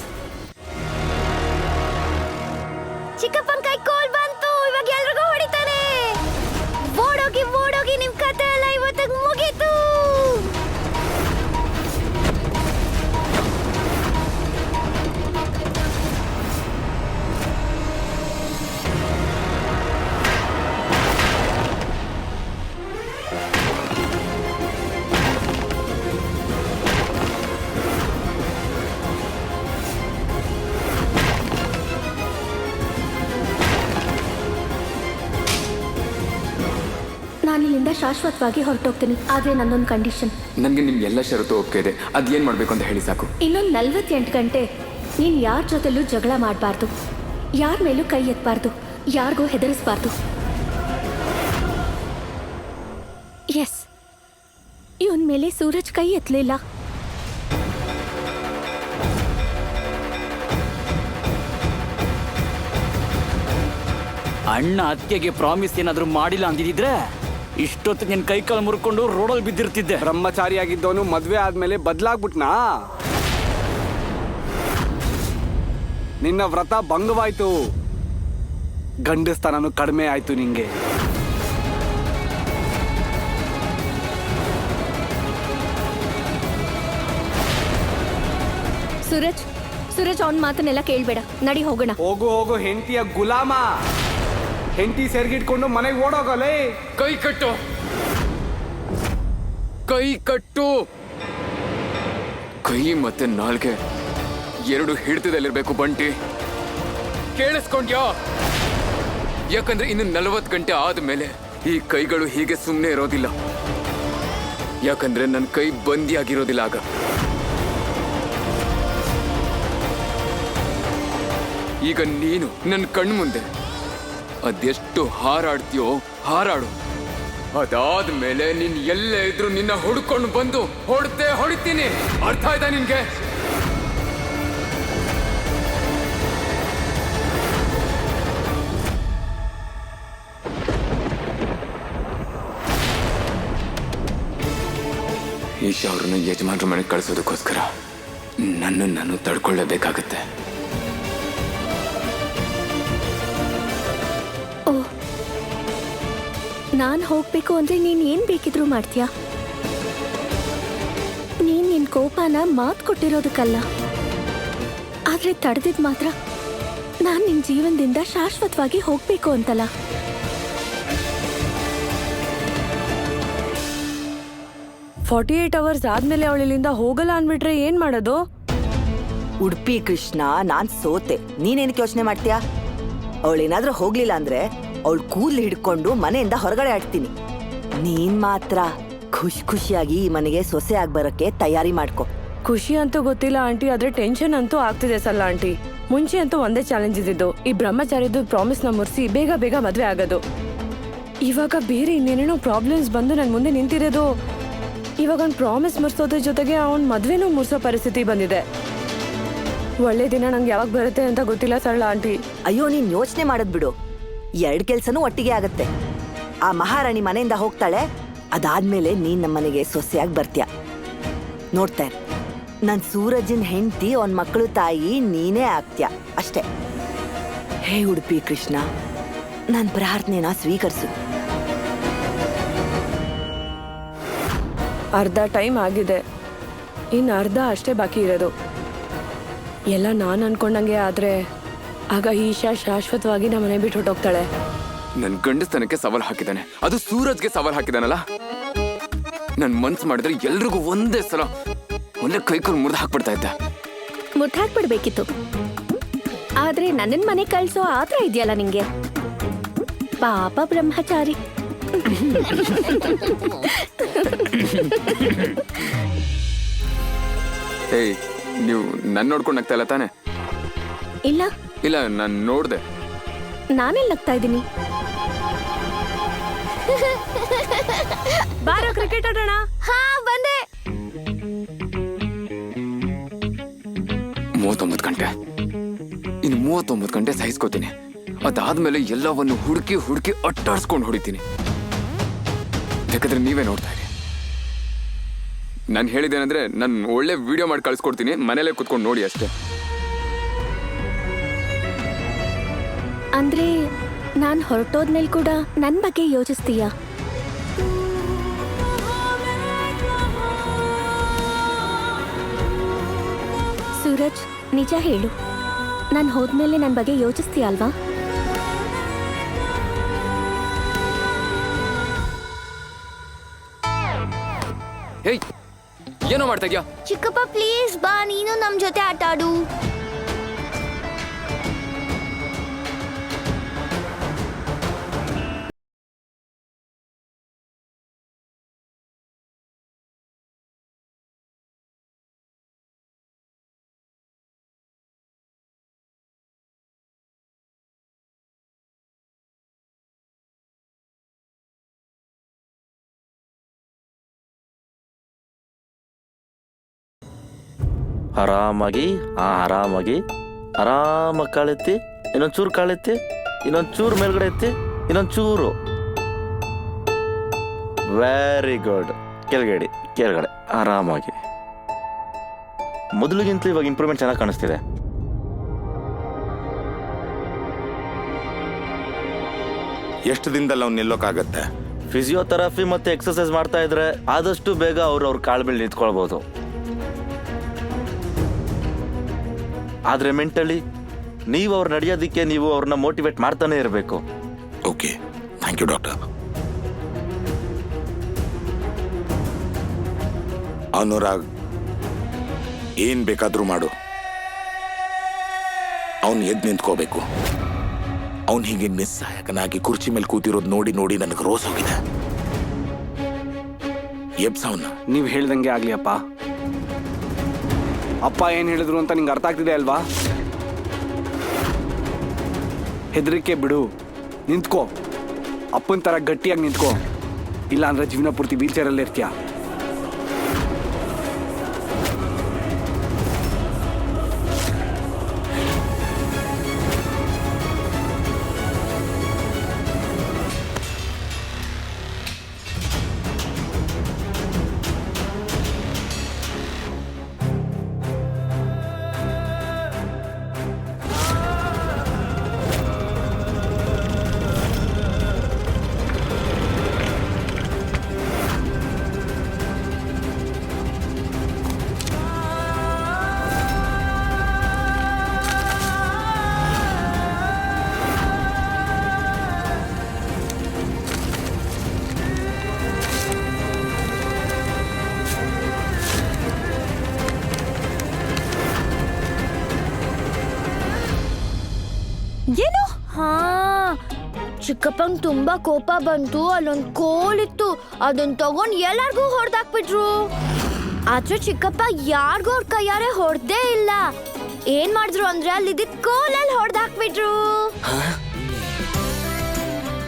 ಚಿಕ್ಕಪ್ಪನ ಕೈ ಕೋಲ್ ಬಂತು, ಇವಾಗ ಎಲ್ರಿಗೂ ಹೊಡಿತಾನೆ. ಓಡೋಗಿ ಓಡೋಗಿ, ನಿಮ್ ಕತೆ ಎಲ್ಲ ಇವತ್ತಿಗೆ ಮುಗೀತು. ನಾನು ಇಲ್ಲಿಂದ ಶಾಶ್ವತವಾಗಿ ಹೊರಟೋಗ್ತೀನಿ. ಆದ್ರೆ ನನ್ನೊಂದು ಕಂಡೀಷನ್. ನನಗೆ ನಿಮ್ ಎಲ್ಲ ಷರತ್ತು ಒಪ್ಪಿಗೆ ಇದೆ. ಅದೇನ್ ಮಾಡ್ಬೇಕು ಅಂತ ಹೇಳಿ ಸಾಕು. ಇನ್ನೊಂದು 48 ಗಂಟೆ ನೀನ್ ಯಾರ ಜೊತೆಲೂ ಜಗಳ ಮಾಡಬಾರ್ದು, ಯಾರ ಮೇಲೂ ಕೈ ಎತ್ತಬಾರ್ದು, ಯಾರಿಗೂ ಹೆದರಿಸಬಾರ್ದು. ಎಸ್, ಇವನ್ ಮೇಲೆ ಸೂರಜ್ ಕೈ ಎತ್ತಲಿಲ್ಲ. ಅಣ್ಣ ಅತ್ತಿಗೆಗೆ ಪ್ರಾಮಿಸ್ ಏನಾದ್ರೂ ಮಾಡಿಲ್ಲ ಅಂದಿದ್ರೆ ಇಷ್ಟೊತ್ತು ನಿನ್ ಕೈ ಕಾಲು ಮುರ್ಕೊಂಡು ರೋಡಲ್ಲಿ ಬಿದ್ದಿರ್ತಿದ್ದೆ. ಬ್ರಹ್ಮಚಾರಿಯಾಗಿದ್ದವನು ಮದ್ವೆ ಆದ್ಮೇಲೆ ಬದಲಾಗ್ಬಿಟ್ನಾ? ನಿನ್ನ ವ್ರತ ಭಂಗವಾಯ್ತು, ಗಂಡಸ್ತನನು ಕಡಿಮೆ ಆಯ್ತು ನಿಂಗೆ. ಸೂರಜ್, ಸೂರಜ್ ಅವನ್ ಮಾತನ್ನೆಲ್ಲ ಕೇಳ್ಬೇಡ, ನಡಿ ಹೋಗೋಣ. ಹೋಗು ಹೋಗು, ಹೆಂಡತಿಯ ಗುಲಾಮ. ಹೆಂಡತಿ ಸೆರ್ಗಿಟ್ಕೊಂಡು ಮನೆಗೆ ಓಡೋಗಲೇ. ಕೈ ಕಟ್ಟು, ಕೈ ಕಟ್ಟು. ಕೈ ಮತ್ತೆ ನಾಲ್ಗೆ ಎರಡು ಹಿಡಿತದಲ್ಲಿರ್ಬೇಕು ಬಂಟಿ, ಕೇಳಿಸ್ಕೊಂಡ್ಯಾ? ಯಾಕಂದ್ರೆ ಇನ್ನು 40 ಗಂಟೆ ಆದ್ಮೇಲೆ ಈ ಕೈಗಳು ಹೀಗೆ ಸುಮ್ಮನೆ ಇರೋದಿಲ್ಲ. ಯಾಕಂದ್ರೆ ನನ್ನ ಕೈ ಬಂದಿಯಾಗಿರೋದಿಲ್ಲ ಆಗ. ಈಗ ನೀನು ನನ್ನ ಕಣ್ಮುಂದೆ ಅದೆಷ್ಟು ಹಾರಾಡ್ತೀಯೋ ಹಾರಾಡು. ಅದಾದ್ಮೇಲೆ ನೀನ್ ಎಲ್ಲೇ ಇದ್ರು ನಿನ್ನ ಹುಡ್ಕೊಂಡು ಬಂದು ಹೊಡಿತೀನಿ. ಅರ್ಥ ಆಯ್ತಾ ನಿನ್ಗೆ? ಈಶಾ ಅವ್ರನ್ನ ಯಜಮಾನ್ರ ಮನೆಗೆ ಕಳಿಸೋದಕ್ಕೋಸ್ಕರ ನಾನು ತಡ್ಕೊಳ್ಳೇಬೇಕಾಗತ್ತೆ. ನಾನ್ ಹೋಗ್ಬೇಕು ಅಂದ್ರೆ ನೀನ್ ಏನ್ ಬೇಕಿದ್ರು ಮಾಡ್ತೀಯ. ನೀನ್ ನಿನ್ ಕೋಪನ ಮಾತ್ ಕೊಟ್ಟಿರೋದಕ್ಕಲ್ಲ, ಆದ್ರೆ ತಡೆದಿದ್ ಮಾತ್ರ ನಾನ್ ನಿನ್ ಜೀವನದಿಂದ ಶಾಶ್ವತವಾಗಿ ಹೋಗ್ಬೇಕು ಅಂತಲ್ಲ. ಫಾರ್ಟಿ 48 ಅವರ್ಸ್ ಆದ್ಮೇಲೆ ಅವಳಿಂದ ಹೋಗಲ್ಲ ಅನ್ಬಿಟ್ರೆ ಏನ್ ಮಾಡೋದು? ಉಡುಪಿ ಕೃಷ್ಣ, ನಾನ್ ಸೋತೆ. ನೀನೇನಕ್ಕೆ ಯೋಚನೆ ಮಾಡ್ತೀಯಾ? ಅವಳೇನಾದ್ರೂ ಹೋಗ್ಲಿಲ್ಲ ಅಂದ್ರೆ ಅವಳು ಕೂದಲು ಹಿಡ್ಕೊಂಡು ಮನೆಯಿಂದ ಹೊರಗಡೆ ಆಡ್ತೀನಿ. ನೀನ್ ಮಾತ್ರ ಖುಷಿಯಾಗಿ ಈ ಮನೆಗೆ ಸೊಸೆ ಆಗಿ ಬರಕ್ಕೆ ತಯಾರಿ ಮಾಡ್ಕೊ. ಖುಷಿ ಅಂತೂ ಗೊತ್ತಿಲ್ಲ ಆಂಟಿ, ಆದ್ರೆ ಟೆನ್ಷನ್ ಅಂತೂ ಆಗ್ತಿದೆ ಸಲ್ಲ ಆಂಟಿ. ಮುಂಚೆ ಅಂತೂ ಒಂದೇ ಚಾಲೆಂಜ್ ಇದ್ದಿದ್ದು, ಈ ಬ್ರಹ್ಮಚಾರಿದು ಪ್ರಾಮಿಸ್ ನ ಮುರಿಸಿ ಬೇಗ ಮದ್ವೆ ಆಗೋದು. ಇವಾಗ ಬೇರೆ ಇನ್ನೇನೇನೋ ಪ್ರಾಬ್ಲಮ್ಸ್ ಬಂದು ನನ್ ಮುಂದೆ ನಿಂತಿರೋದು. ಇವಾಗ ಅವ್ನ್ ಪ್ರಾಮಿಸ್ ಮುರ್ಸೋದ್ರ ಜೊತೆಗೆ ಅವ್ನ್ ಮದ್ವೆನೂ ಮುರ್ಸೋ ಪರಿಸ್ಥಿತಿ ಬಂದಿದೆ. ಒಳ್ಳೆ ದಿನ ನಂಗೆ ಯಾವಾಗ ಬರುತ್ತೆ ಅಂತ ಗೊತ್ತಿಲ್ಲ ಸರಳ ಆಂಟಿ. ಅಯ್ಯೋ, ನೀನ್ ಯೋಚನೆ ಮಾಡದ್ ಬಿಡು. 2 ಕೆಲ್ಸನೂ ಒಟ್ಟಿಗೆ ಆಗತ್ತೆ. ಆ ಮಹಾರಾಣಿ ಮನೆಯಿಂದ ಹೋಗ್ತಾಳೆ, ಅದಾದ್ಮೇಲೆ ನೀನ್ ನಮ್ಮನೆಗೆ ಸೊಸೆಯಾಗಿ ಬರ್ತೀಯ. ನೋಡ್ತಾ ಇರು, ನನ್ ಸೂರಜನ್ ಹೆಂಡತಿ, ಅವನ್ ಮಕ್ಕಳು ತಾಯಿ ನೀನೇ ಆಗ್ತೀಯ ಅಷ್ಟೇ. ಹೇ ಉಡುಪಿ ಕೃಷ್ಣ, ನನ್ ಪ್ರಾರ್ಥನೆನ ಸ್ವೀಕರಿಸು. ಅರ್ಧ ಟೈಮ್ ಆಗಿದೆ, ಇನ್ನು ಅರ್ಧ ಅಷ್ಟೇ ಬಾಕಿ ಇರೋದು. ಎಲ್ಲ ನಾನು ಅನ್ಕೊಂಡಂಗೆ ಆದ್ರೆ ಆಗ ಈಶಾ ಶಾಶ್ವತವಾಗಿ ನಮ್ಮ ಮನೆ ಬಿಟ್ಟು ಹೊಟ್ಟೋಗ್ತಾಳೆ. ನನ್ ಗಂಡಸ್ತನಕ್ಕೆ ಸವಾಲ್ ಹಾಕಿದ್ದಾನೆ, ಅದು ಸೂರಜ್ಗೆ ಸವಾಲ್ ಹಾಕಿದಾನಲ್ಲ. ನನ್ ಮನ್ಸು ಮಾಡಿದ್ರೆ ಎಲ್ರಿಗೂ ಒಂದೇ ಸಲ ಕೈಕಲ್ ಮುರಿದು ಹಾಕ್ಬಿಡ್ತಾ ಇದ್ದ. ಮುಟ್ಟಾಕ್ಬಿಡ್ಬೇಕಿತ್ತು. ಆದ್ರೆ ನನ್ನನ್ ಮನೆ ಕಳ್ಸೋ ಆತರ ಇದೆಯಲ್ಲ ನಿಂಗೆ. ಪಾಪ ಬ್ರಹ್ಮಚಾರಿ. ಏಯ್, ನೀವು ನನ್ನ ನೋಡ್ಕೊಂಡು ನಗ್ತಾ ಇಲ್ಲ ತಾನೆ? ಇಲ್ಲ, ಇಲ್ಲ, ನಾನು ನೋಡ್ದೆ. ನಾನೆಲ್ಲ ನಗ್ತಾ ಇದ್ದೀನಿ. ಬಾರೋ ಕ್ರಿಕೆಟ್ ಆಡೋಣ. ಹಾ ಬಂದೆ. 39 ಗಂಟೆ, ಇನ್ನು 39 ಗಂಟೆ ಸಹಿಸ್ಕೋತೀನಿ. ಅದಾದ್ಮೇಲೆ ಎಲ್ಲವನ್ನು ಹುಡುಕಿ ಹುಡುಕಿ ಅಟ್ಟಾಡ್ಸ್ಕೊಂಡು ಹೊಡಿತೀನಿ. ಬೇಕಾದ್ರೆ ನೀವೇ ನೋಡ್ತಾ ಇರಿ. ನಾನು ಹೇಳಿದ್ದೇನೆಂದ್ರೆ ನಾನು ಒಳ್ಳೆ ವಿಡಿಯೋ ಮಾಡಿ ಕಳ್ಸ್ಕೊಡ್ತೀನಿ, ಮನೇಲೆ ಕುತ್ಕೊಂಡು ನೋಡಿ ಅಷ್ಟೇ. ಅಂದ್ರೆ ನಾನ್ ಹೊರಟೋದ್ಮೇಲೆ ಕೂಡ ನನ್ ಬಗ್ಗೆ ಯೋಚಿಸ್ತೀಯಾ? ಸೂರಜ್, ನಿಜ ಹೇಳು, ನಾನ್ ಹೋದ್ಮೇಲೆ ನನ್ ಬಗ್ಗೆ ಯೋಚಿಸ್ತೀಯ ಅಲ್ವಾ? ಹೇಯ್, ಏನೋ ಮಾಡ್ತಾ ಇದ್ಯಾ? ಚಿಕ್ಕಪ್ಪ ಪ್ಲೀಸ್ ಬಾ, ನೀನು ನಮ್ ಜೊತೆ ಆಟ ಆಡು. ಆರಾಮಾಗಿ ಆರಾಮಾಗಿ ಕಾಳೆತ್ತಿ, ಇನ್ನೊಂಚೂರು ಕಾಳೆತ್ತಿ, ಇನ್ನೊಂಚೂರು ಮೇಲ್ಗಡೆ ಎತ್ತಿ, ಇನ್ನೊಂಚೂರು. Very good. ಕೆಳಗಡೆ ಆರಾಮಾಗಿ. ಮೊದಲಿಗಿಂತಲೂ ಇವಾಗ ಇಂಪ್ರೂವ್ಮೆಂಟ್ ಚೆನ್ನಾಗಿ ಕಾಣಿಸ್ತಿದೆ. ಎಷ್ಟು ದಿನದಲ್ಲಿ ಅವ್ನು ನಿಲ್ಲೋಕ್ಕಾಗತ್ತೆ? ಫಿಸಿಯೋಥೆರಪಿ ಮತ್ತೆ ಎಕ್ಸರ್ಸೈಸ್ ಮಾಡ್ತಾ ಇದ್ರೆ ಆದಷ್ಟು ಬೇಗ ಅವ್ರ ಕಾಲ್ ಮೇಲೆ ನಿಂತ್ಕೊಳ್ಬೋದು. ಆದ್ರೆ ಮೆಂಟಲಿ ನೀವು ಅವ್ರು ನಡೆಯೋದಕ್ಕೆ ನೀವು ಅವ್ರನ್ನ ಮೋಟಿವೇಟ್ ಮಾಡ್ತಾನೆ ಇರಬೇಕು. Okay, thank you doctor. Anurag, ಏನ್ ಬೇಕಾದ್ರೂ ಮಾಡು, ಅವನು ಎದ್ದು ನಿಂತ್ಕೋಬೇಕು. ಅವನು ಹೀಗೆ ನಿಸ್ಸಹಾಯಕನಾಗಿ ಕುರ್ಚಿ ಮೇಲೆ ಕೂತಿರೋದು ನೋಡಿ ನೋಡಿ ನನಗೆ ರೋಸ್ ಹೋಗಿದೆ. ಎಬ್ಸವನ್ನ. ನೀವ್ ಹೇಳ್ದಂಗೆ ಆಗ್ಲಿ ಅಪ್ಪ. ಅಪ್ಪ ಏನ್ ಹೇಳಿದ್ರು ಅಂತ ನಿಂಗೆ ಅರ್ಥ ಆಗ್ತಿದೆ ಅಲ್ವಾ? ಹೆದರಿಕೆ ಬಿಡು, ನಿಂತ್ಕೋ. ಅಪ್ಪನ ತರ ಗಟ್ಟಿಯಾಗಿ ನಿಂತ್ಕೋ, ಇಲ್ಲ ಅಂದ್ರೆ ಜೀವನ ಪೂರ್ತಿ ವೀಲ್ ಚೇರಲ್ಲಿ ಇರ್ತೀಯ. ಏನು? ಹಾ, ಚಿಕ್ಕಪ್ಪಂಗ್ ತುಂಬಾ ಕೋಪ ಬಂತು. ಅಲ್ಲೊಂದ್ ಕೋಲಿತ್ತು, ಅದನ್ನ ತಗೊಂಡ್ ಎಲ್ಲಾರ್ಗೂ ಹೊಡೆದಾಕ್ಬಿಟ್ರು. ಆದ್ರೆ ಚಿಕ್ಕಪ್ಪ ಯಾರಿಗೂ ಅವ್ರ ಕೈಯಾರೆ ಹೊಡೆದೇ ಇಲ್ಲ. ಏನ್ ಮಾಡಿದ್ರು ಅಂದ್ರೆ ಅಲ್ಲಿದ್ದ ಕೋಲಲ್ಲಿ ಹೊಡೆದಾಕ್ಬಿಟ್ರು.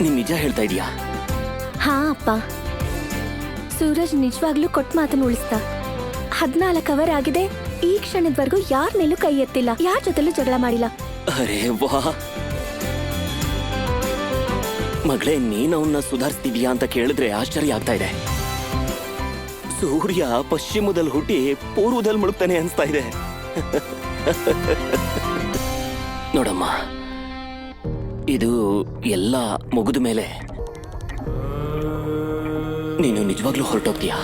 ನೀನ್ ನಿಜ ಹೇಳ್ತಾ ಇದೀಯಾ? ಹಾ ಅಪ್ಪ, ಸೂರಜ್ ನಿಜವಾಗ್ಲೂ ಕೊಟ್ಟ ಮಾತನ್ನು ಉಳಿಸ್ತಾ. 14 ಅವರ್ ಆಗಿದೆ, ಈ ಕ್ಷಣದವರೆಗೂ ಯಾರ ಮೇಲೂ ಕೈ ಎತ್ತಿಲ್ಲ, ಯಾರ ಜೊತೆಲೂ ಜಗಳ ಮಾಡಿಲ್ಲ. ಅರೇ ವಾ ಮಗಳೇ, ನೀನ್ ಅವನ್ನ ಸುಧಾರಿಸ್ತಿದ್ಯಾ ಅಂತ ಕೇಳಿದ್ರೆ ಆಶ್ಚರ್ಯ ಆಗ್ತಾ ಇದೆ. ಸೂರ್ಯ ಪಶ್ಚಿಮದಲ್ಲಿ ಹುಟ್ಟಿ ಪೂರ್ವದಲ್ಲಿ ಮುಳುಗ್ತಾನೆ ಅನ್ಸ್ತಾ ಇದೆ. ನೋಡಮ್ಮ, ಇದು ಎಲ್ಲ ಮುಗಿದ ಮೇಲೆ ನೀನು ನಿಜವಾಗ್ಲೂ ಹೊರಟೋಗ್ತೀಯಾ?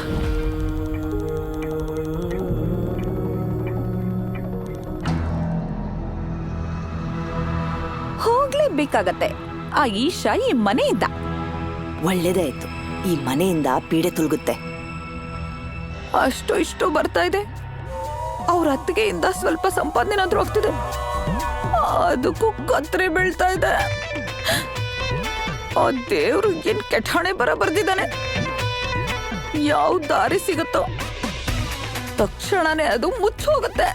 ಹೋಗ್ಲೇಬೇಕಾಗತ್ತೆ. ಆ ಈಶಾ ಈ ಮನೆಯಿಂದ. ಒಳ್ಳೇದೇ ಆಯ್ತು, ಈ ಮನೆಯಿಂದ ಪೀಡೆ ತುಲ್ಗುತ್ತೆ. ಅಷ್ಟು ಇಷ್ಟು ಬರ್ತಾ ಇದೆ, ಅವ್ರ ಅತ್ತಿಗೆಯಿಂದ ಸ್ವಲ್ಪ ಸಂಪಾದನೆನಾದ್ರೂ ಆಗ್ತಿದೆ. ಅದಕ್ಕೂ ಕತ್ರೆ ಬೀಳ್ತಾ ಇದೆ. ಆ ದೇವ್ರು ಏನ್ ಕೆಟ್ಟಾಣೆ ಬರ್ದಿದ್ದಾನೆ. ಯಾವ ದಾರಿ ಸಿಗುತ್ತೋ ತಕ್ಷಣನೇ ಅದು ಮುಚ್ಚಿ ಹೋಗುತ್ತೆ.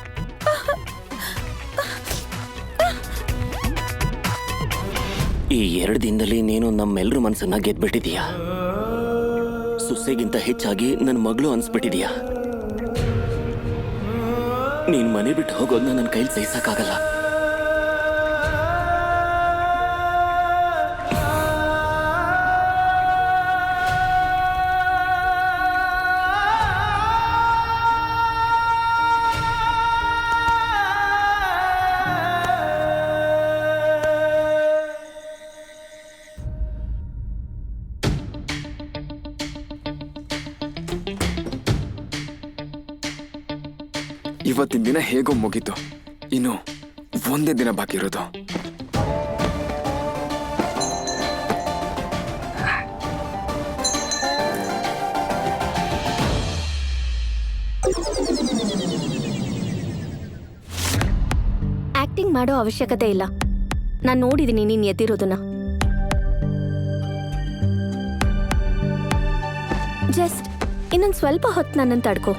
ಈ 2 ದಿನದಲ್ಲಿ ನೀನು ನಮ್ಮೆಲ್ಲರ ಮನಸ್ಸನ್ನ ಗೆದ್ಬಿಟ್ಟಿದೀಯ. ಸೊಸೆಗಿಂತ ಹೆಚ್ಚಾಗಿ ನನ್ನ ಮಗಳು ಅನ್ಸ್ಬಿಟ್ಟಿದೀಯ. ನೀನ್ ಮನೆ ಬಿಟ್ಟು ಹೋಗೋದನ್ನ ನನ್ನ ಕೈಲಿ ಸಹಿಸಕ್ಕಾಗಲ್ಲ. ಇವತ್ತಿನ ದಿನ ಹೇಗೋ ಮುಗೀತು. ಇನ್ನು ಒಂದೇ ದಿನ ಬಾಕಿ ಇರೋದು. ಆಕ್ಟಿಂಗ್ ಮಾಡೋ ಅವಶ್ಯಕತೆ ಇಲ್ಲ. ನಾನು ನೋಡಿದೀನಿ ನೀನ್ ಎದ್ದಿರೋದನ್ನ. ಜಸ್ಟ್ ಇನ್ನೊಂದು ಸ್ವಲ್ಪ ಹೊತ್ತು ನನ್ನನ್ನು ತಡ್ಕೋ.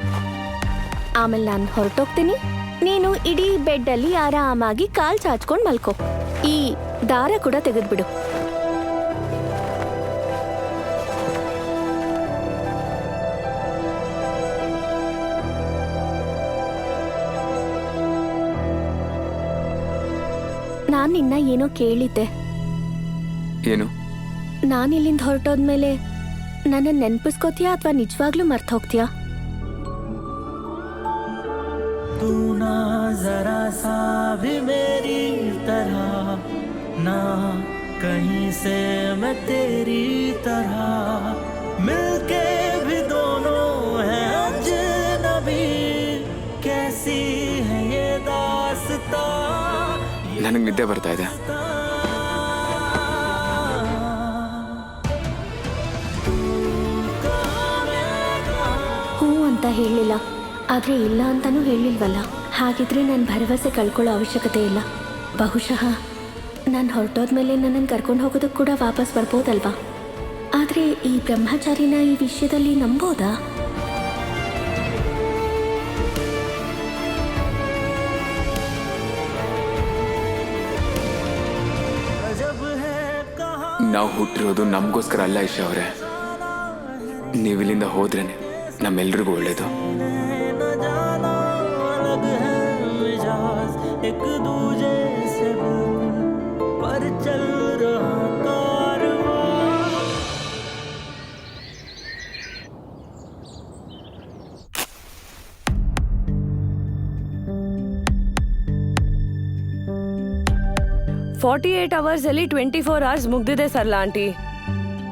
ಆಮೇಲೆ ನಾನು ಹೊರಟೋಗ್ತೀನಿ. ನೀನು ಇಡೀ ಬೆಡ್ಡಲ್ಲಿ ಆರಾಮಾಗಿ ಕಾಲ್ ಚಾಚ್ಕೊಂಡು ಮಲ್ಕೋ. ಈ ದಾರ ಕೂಡ ತೆಗೆದ್ಬಿಡು. ನಾನು ನಿನ್ನ ಏನೋ ಕೇಳಿದ್ದೆ. ಏನು? ನಾನಿಲ್ಲಿಂದ ಹೊರಟೋದ್ಮೇಲೆ ನನ್ನ ನೆನ್ಪಿಸ್ಕೋತೀಯಾ ಅಥವಾ ನಿಜವಾಗ್ಲೂ ಮರ್ತ ಹೋಗ್ತೀಯಾ? तू ना जरा सा भी मेरी तरह, ना कहीं से मैं तेरी तरह, मिलके भी दोनों हैं अजनबी, कैसी है ये दास्तां. ನನಗೆ ನಿದ್ದೆ ಬರ್ತಾ ಇದೆ. ಹೂ ಅಂತ ಹೇಳಿಲ್ಲ, ಆದ್ರೆ ಇಲ್ಲ ಅಂತಾನೂ ಹೇಳಿಲ್ವಲ್ಲ. ಹಾಗಿದ್ರೆ ನಾನು ಭರವಸೆ ಕಳ್ಕೊಳ್ಳೋ ಅವಶ್ಯಕತೆ ಇಲ್ಲ. ಬಹುಶಃ ನಾನು ಹೊರಟೋದ್ಮೇಲೆ ನನ್ನನ್ನು ಕರ್ಕೊಂಡು ಹೋಗೋದಕ್ಕೆ ಕೂಡ ವಾಪಸ್ ಬರ್ಬೋದಲ್ವಾ? ಆದರೆ ಈ ಬ್ರಹ್ಮಚಾರಿನ ಈ ವಿಷಯದಲ್ಲಿ ನಂಬೋದಾ? ನಾವು ಹುಟ್ಟಿರೋದು ನಮಗೋಸ್ಕರ ಅಲ್ಲ ಇಶಾ ಅವರೇ. ನೀವಿಲ್ಲಿಂದ ಹೋದ್ರೇನೆ ನಮ್ಮೆಲ್ರಿಗೂ ಒಳ್ಳೇದು. एक दूजे से पर चल रहा कारवां. ಫಾರ್ಟಿ 48 ಅವರ್ಸ್ ಅಲ್ಲಿ 24 ಅವರ್ಸ್ ಮುಗ್ದಿದೆ ಸರ್ಲಾ ಆಂಟಿ.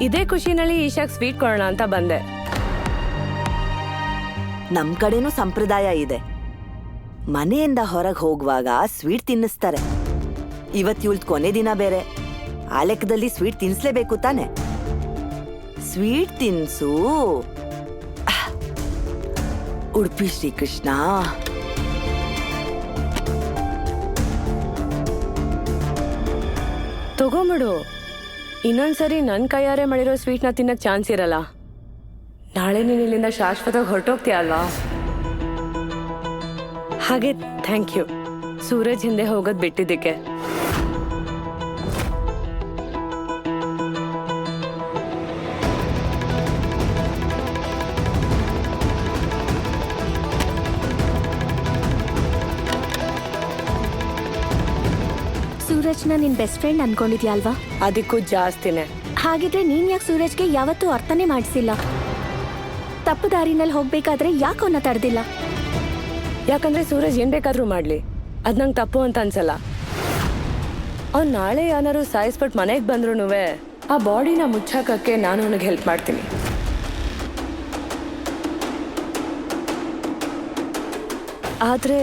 ಇದೇ ಖುಷಿನಲ್ಲಿ ಈಶಾಕ್ ಸ್ವೀಟ್ ಕೊಡೋಣ ಅಂತ ಬಂದೆ. ನಮ್ ಕಡೆನೂ ಸಂಪ್ರದಾಯ ಇದೆ. ಮನೆಯಿಂದ ಹೊರಗೆ ಹೋಗುವಾಗ ಸ್ವೀಟ್ ತಿನ್ನಿಸ್ತಾರೆ. ಇವತ್ತು ಇವಳ್ದು ಕೊನೆ ದಿನ ಬೇರೆ. ಆ ಲೆಕ್ಕದಲ್ಲಿ ಸ್ವೀಟ್ ತಿನ್ನಿಸ್ಲೇಬೇಕು ತಾನೆ. ಸ್ವೀಟ್ ತಿನ್ಸು. ಉಡುಪಿ ಶ್ರೀಕೃಷ್ಣ. ತಗೊಂಬಿಡು. ಇನ್ನೊಂದ್ಸರಿ ನನ್ನ ಕೈಯಾರೆ ಮಾಡಿರೋ ಸ್ವೀಟ್ನ ತಿನ್ನಕ್ ಚಾನ್ಸ್ ಇರಲ್ಲ. ನಾಳೆ ನೀನು ಇಲ್ಲಿಂದ ಶಾಶ್ವತವಾಗಿ ಹೊರಟೋಗ್ತೀಯ ಅಲ್ವಾ? ಹಾಗೆ ಥ್ಯಾಂಕ್ ಯು ಸೂರಜ್ ಹಿಂದೆ ಹೋಗೋದು ಬಿಟ್ಟಿದ್ದಕ್ಕೆ. ಸೂರಜ್ನ ನಿನ್ ಬೆಸ್ಟ್ ಫ್ರೆಂಡ್ ಅನ್ಕೊಂಡಿದ್ಯಾ ಅಲ್ವಾ? ಅದಕ್ಕೂ ಜಾಸ್ತಿನೇ. ಹಾಗಿದ್ರೆ ನೀನ್ ಯಾಕೆ ಸೂರಜ್ಗೆ ಯಾವತ್ತೂ ಅರ್ಥನೇ ಮಾಡಿಸಿಲ್ಲ? ತಪ್ಪು ದಾರಿನಲ್ಲಿ ಹೋಗ್ಬೇಕಾದ್ರೆ ಯಾಕೆ ಅವನ್ನ ತಡೆದಿಲ್ಲ? ಯಾಕಂದ್ರೆ ಸೂರಜ್ ಏನ್ ಬೇಕಾದ್ರೂ ಮಾಡ್ಲಿ, ಅದ್ ನಂಗೆ ತಪ್ಪು ಅಂತ ಅನ್ಸಲ್ಲ. ಅವ್ನು ನಾಳೆ ಏನಾದ್ರು ಸಾಯಿಸ್ಬಿಟ್ಟು ಮನೆಗೆ ಬಂದ್ರು ಆ ಬಾಡಿನ ಮುಚ್ಚಾಕಕ್ಕೆ ನಾನು ಅವನಿಗೆ ಹೆಲ್ಪ್ ಮಾಡ್ತೀನಿ. ಆದ್ರೆ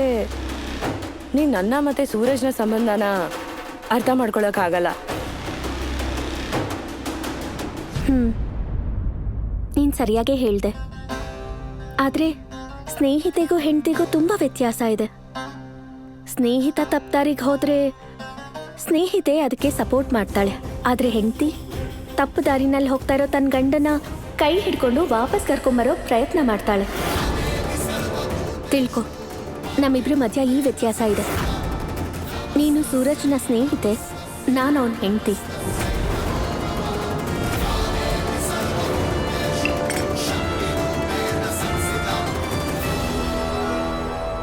ನೀನ್ ನನ್ನ ಮತ್ತೆ ಸೂರಜ್ನ ಸಂಬಂಧನ ಅರ್ಥ ಮಾಡ್ಕೊಳಕ್ಕಾಗಲ್ಲ. ನೀನ್ ಸರಿಯಾಗೇ ಹೇಳ್ದೆ. ಆದ್ರೆ ಸ್ನೇಹಿತೆಗೂ ಹೆಂಡತಿಗೂ ತುಂಬಾ ವ್ಯತ್ಯಾಸ ಇದೆ. ಸ್ನೇಹಿತ ತಪ್ಪದಾರಿಗೆ ಹೋದ್ರೆ ಸ್ನೇಹಿತೆ ಅದಕ್ಕೆ ಸಪೋರ್ಟ್ ಮಾಡ್ತಾಳೆ ಆದ್ರೆ ಹೆಂಡತಿ ತಪ್ಪು ದಾರಿನಲ್ಲಿ ಹೋಗ್ತಾ ಇರೋ ತನ್ನ ಗಂಡನ ಕೈ ಹಿಡ್ಕೊಂಡು ವಾಪಸ್ ಕರ್ಕೊಂಬರೋ ಪ್ರಯತ್ನ ಮಾಡ್ತಾಳೆ. ತಿಳ್ಕೊ, ನಮ್ಮಿಬ್ರ ಮಧ್ಯ ಈ ವ್ಯತ್ಯಾಸ ಇದೆ. ನೀನು ಸೂರಜ್ನ ಸ್ನೇಹಿತೆ, ನಾನು ಅವನ ಹೆಂಡತಿ.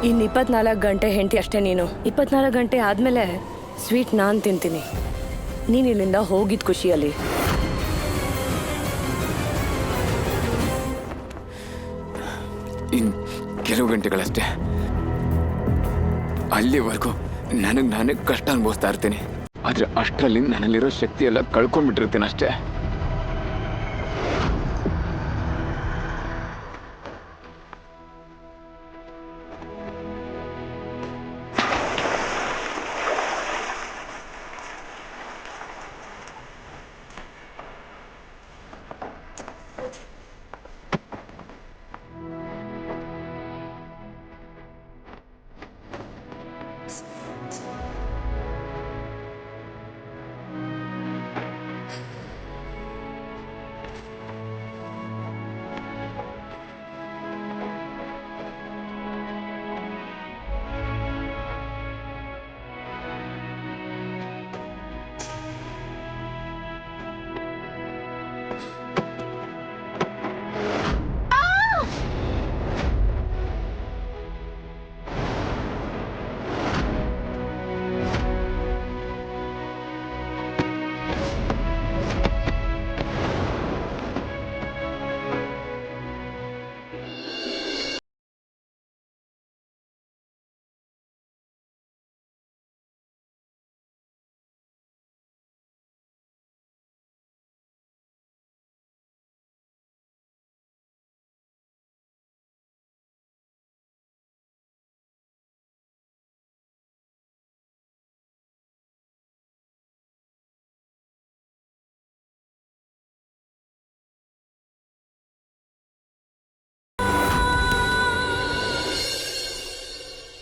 ಇನ್ನು 24 ಗಂಟೆ ಹೆಂಡತಿ ಅಷ್ಟೇ ನೀನು. 24 ಗಂಟೆ ಆದ್ಮೇಲೆ ಸ್ವೀಟ್ ನಾನು ತಿಂತೀನಿ. ನೀನು ಇಲ್ಲಿಂದ ಹೋಗಿದ್ ಖುಷಿಯಲ್ಲಿ. ಇನ್ ಕೆಲವು ಗಂಟೆಗಳಷ್ಟೇ. ಅಲ್ಲಿವರೆಗೂ ನನಗೆ ಕಷ್ಟ ಅನುಭವಿಸ್ತಾ ಇರ್ತೀನಿ. ಆದ್ರೆ ಅಷ್ಟರಲ್ಲಿ ನನ್ನಲ್ಲಿರೋ ಶಕ್ತಿ ಎಲ್ಲ ಕಳ್ಕೊಂಡ್ಬಿಟ್ಟಿರ್ತೀನಿ ಅಷ್ಟೇ.